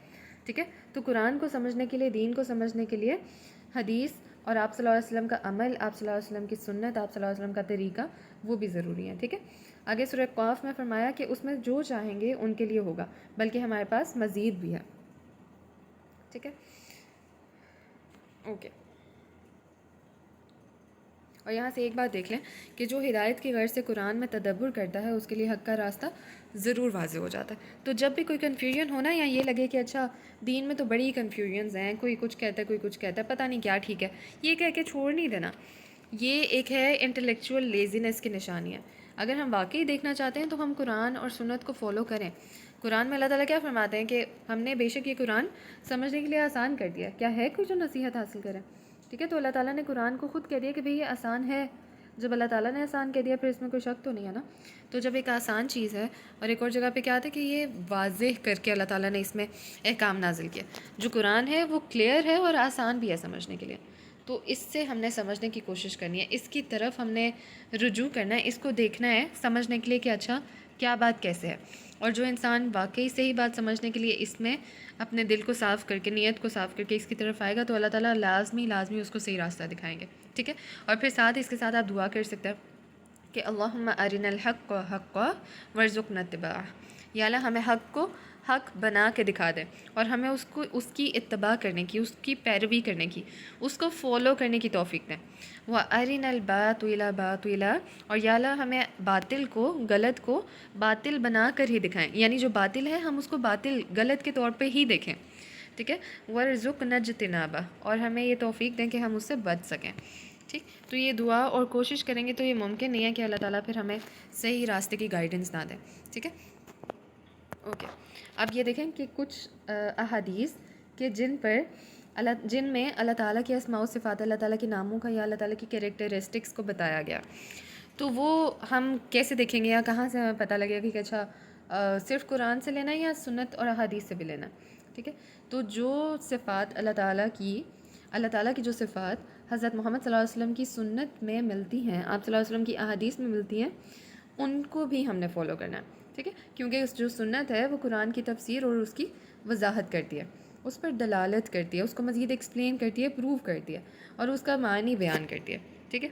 ٹھیک ہے، تو قرآن کو سمجھنے کے لیے، دین کو سمجھنے کے لیے حدیث اور آپ صلی اللہ علیہ وسلم کا عمل، آپ صلی اللہ علیہ وسلم کی سنت، آپ صلی اللہ علیہ وسلم کا طریقہ وہ بھی ضروری ہے. ٹھیک ہے، آگے سورہ قاف میں فرمایا کہ اس میں جو چاہیں گے ان کے لیے ہوگا، بلکہ ہمارے پاس مزید بھی ہے. ٹھیک ہے، اوکے. اور یہاں سے ایک بات دیکھ لیں کہ جو ہدایت کی غرض سے قرآن میں تدبر کرتا ہے اس کے لیے حق کا راستہ ضرور واضح ہو جاتا ہے. تو جب بھی کوئی کنفیوژن ہونا یا یہ لگے کہ اچھا دین میں تو بڑی کنفیوژنز ہیں، کوئی کچھ کہتا ہے کوئی کچھ کہتا ہے، پتہ نہیں کیا ٹھیک ہے، یہ کہہ کے چھوڑ نہیں دینا. یہ ایک ہے انٹلیکچوئل لیزینس کی نشانی ہے. اگر ہم واقعی دیکھنا چاہتے ہیں تو ہم قرآن اور سنت کو فالو کریں، قرآن میں اللہ تعالیٰ کیا فرماتے ہیں کہ ہم نے بے شک یہ قرآن سمجھنے کے لیے آسان کر دیا، کیا ہے کوئی جو نصیحت حاصل کرے؟ ٹھیک ہے، تو اللہ تعالیٰ نے قرآن کو خود کہہ دیا کہ بھئی یہ آسان ہے. جب اللہ تعالیٰ نے آسان کہہ دیا پھر اس میں کوئی شک تو نہیں ہے نا. تو جب ایک آسان چیز ہے، اور ایک اور جگہ پہ کیا آتا ہے کہ یہ واضح کر کے اللہ تعالیٰ نے اس میں احکام نازل کیا. جو قرآن ہے وہ کلیئر ہے اور آسان بھی ہے سمجھنے کے لیے. تو اس سے ہم نے سمجھنے کی کوشش کرنی ہے، اس کی طرف ہم نے رجوع کرنا ہے، اس کو دیکھنا ہے سمجھنے کے لیے کہ اچھا کیا بات کیسے ہے. اور جو انسان واقعی صحیح بات سمجھنے کے لیے اس میں اپنے دل کو صاف کر کے، نیت کو صاف کر کے اس کی طرف آئے گا تو اللہ تعالیٰ لازمی اس کو صحیح راستہ دکھائیں گے. ٹھیک ہے، اور پھر ساتھ اس کے ساتھ آپ دعا کر سکتے ہیں کہ اللہم ارنا الحق حقا وارزقنا اتباعہ. یا اللہ ہمیں حق کو حق بنا کے دکھا دے اور ہمیں اس کی اتباع کرنے کی، اس کی پیروی کرنے کی، اس کو فالو کرنے کی توفیق دیں. وَأَرِنَا الْبَاطِلَ بَاطِلًا، اور یا اللہ ہمیں باطل کو، غلط کو باطل بنا کر ہی دکھائیں، یعنی جو باطل ہے ہم اس کو باطل غلط کے طور پہ ہی دیکھیں. ٹھیک ہے، وَارْزُقْنَا اجْتِنَابَهُ، اور ہمیں یہ توفیق دیں کہ ہم اس سے بچ سکیں. ٹھیک، تو یہ دعا اور کوشش کریں گے تو یہ ممکن نہیں ہے کہ اللہ تعالیٰ پھر ہمیں صحیح راستے کی گائیڈنس نہ دیں. ٹھیک ہے، اوکے. اب یہ دیکھیں کہ کچھ احادیث کہ جن میں اللہ تعالیٰ کی اسماء و صفات، اللہ تعالیٰ کے ناموں کا یا اللہ تعالیٰ کی کیریکٹرسٹکس کو بتایا گیا. تو وہ ہم کیسے دیکھیں گے یا کہاں سے ہمیں پتہ لگے گا کہ اچھا صرف قرآن سے لینا ہے یا سنت اور احادیث سے بھی لینا ہے؟ ٹھیک ہے، تو جو صفات اللہ تعالیٰ کی جو صفات حضرت محمد صلی اللہ علیہ وسلم کی سنت میں ملتی ہیں، آپ صلی اللہ علیہ وسلم کی احادیث میں ملتی ہیں، ان کو بھی ہم نے فالو کرنا ہے. ٹھیک ہے، کیونکہ جو سنت ہے وہ قرآن کی تفسیر اور اس کی وضاحت کرتی ہے، اس پر دلالت کرتی ہے، اس کو مزید ایکسپلین کرتی ہے، پروو کرتی ہے اور اس کا معنی بیان کرتی ہے. ٹھیک ہے،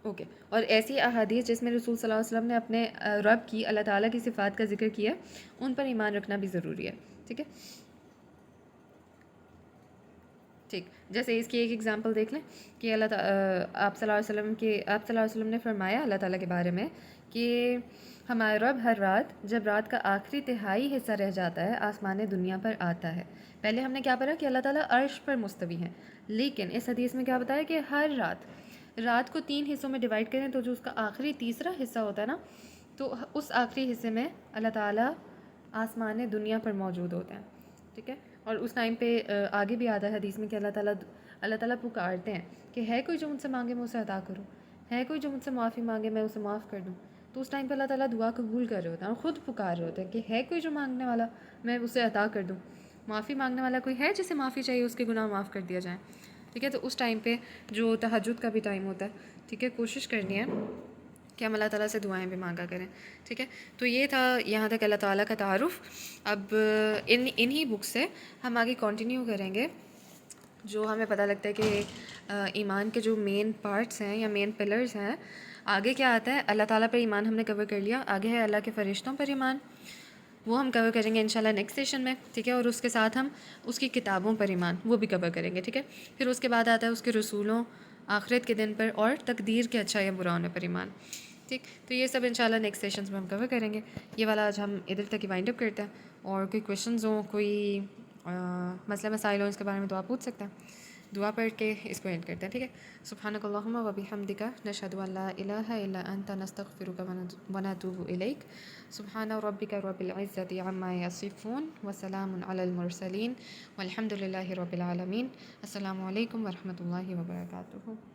اوکے. اور ایسی احادیث جس میں رسول صلی اللہ علیہ وسلم نے اپنے رب کی، اللہ تعالیٰ کی صفات کا ذکر کیا، ان پر ایمان رکھنا بھی ضروری ہے. ٹھیک ہے، ٹھیک. جیسے اس کی ایک ایگزامپل دیکھ لیں کہ آپ صلی اللہ علیہ وسلم نے فرمایا اللہ تعالیٰ کے بارے میں کہ ہمارا رب ہر رات جب رات کا آخری تہائی حصہ رہ جاتا ہے آسمان دنیا پر آتا ہے. پہلے ہم نے کیا پڑھا کہ اللہ تعالیٰ عرش پر مستوی ہیں، لیکن اس حدیث میں کیا بتایا کہ ہر رات کو 3 حصوں میں ڈیوائڈ کریں تو جو اس کا آخری تیسرا حصہ ہوتا ہے نا، تو اس آخری حصے میں اللہ تعالیٰ آسمان دنیا پر موجود ہوتے ہیں. ٹھیک ہے، اور اس ٹائم پہ آگے بھی آتا ہے حدیث میں کہ اللہ تعالیٰ پکارتے ہیں کہ ہے کوئی جو مجھ سے مانگے میں اسے عطا کروں، ہے کوئی جو مجھ سے معافی مانگے میں اسے معاف کر دوں. تو اس ٹائم پہ اللہ تعالیٰ دعا قبول کر رہے ہوتے ہیں اور خود پکار رہے ہوتے ہیں کہ ہے کوئی جو مانگنے والا میں اسے عطا کر دوں، معافی مانگنے والا کوئی ہے جسے معافی چاہیے، اس کے گناہ معاف کر دیا جائیں. ٹھیک ہے، تو اس ٹائم پہ جو تہجد کا بھی ٹائم ہوتا ہے، ٹھیک ہے، کوشش کرنی ہے کہ ہم اللہ تعالیٰ سے دعائیں بھی مانگا کریں. ٹھیک ہے، تو یہ تھا یہاں تک اللہ تعالیٰ کا تعارف. اب انہی بک سے ہم آگے کنٹینیو کریں گے، جو ہمیں پتہ لگتا ہے کہ ایمان کے جو مین پارٹس ہیں یا مین پلرز ہیں. آگے کیا آتا ہے، اللہ تعالیٰ پر ایمان ہم نے کور کر لیا، آگے ہے اللہ کے فرشتوں پر ایمان، وہ ہم کور کریں گے انشاءاللہ نیکسٹ سیشن میں. ٹھیک ہے، اور اس کے ساتھ ہم اس کی کتابوں پر ایمان وہ بھی کور کریں گے. ٹھیک ہے، پھر اس کے بعد آتا ہے اس کے رسولوں، آخرت کے دن پر اور تقدیر کے اچھا یا برا ہونے پر ایمان. ٹھیک، تو یہ سب انشاءاللہ نیکسٹ سیشنز میں ہم کور کریں گے. یہ والا آج ہم ادھر تک ہی وائنڈ اپ کرتے ہیں، اور کوئی کویشچنز ہوں، کوئی مسئلہ مسائل ہوں اس کے بارے میں تو آپ پوچھ سکتے ہیں. دعا پڑھ کے اس کو اینڈ کرتے ہیں. ٹھیک ہے، سبحانک اللہم و بحمدک نشہد ان لا الہ الا انت نستغفرک و نتوب الیک. سبحان ربک رب العزۃ عما یصفون وسلام علی المرسلین والحمد للہ رب العالمین. السلام علیکم ورحمۃ اللہ وبرکاتہ.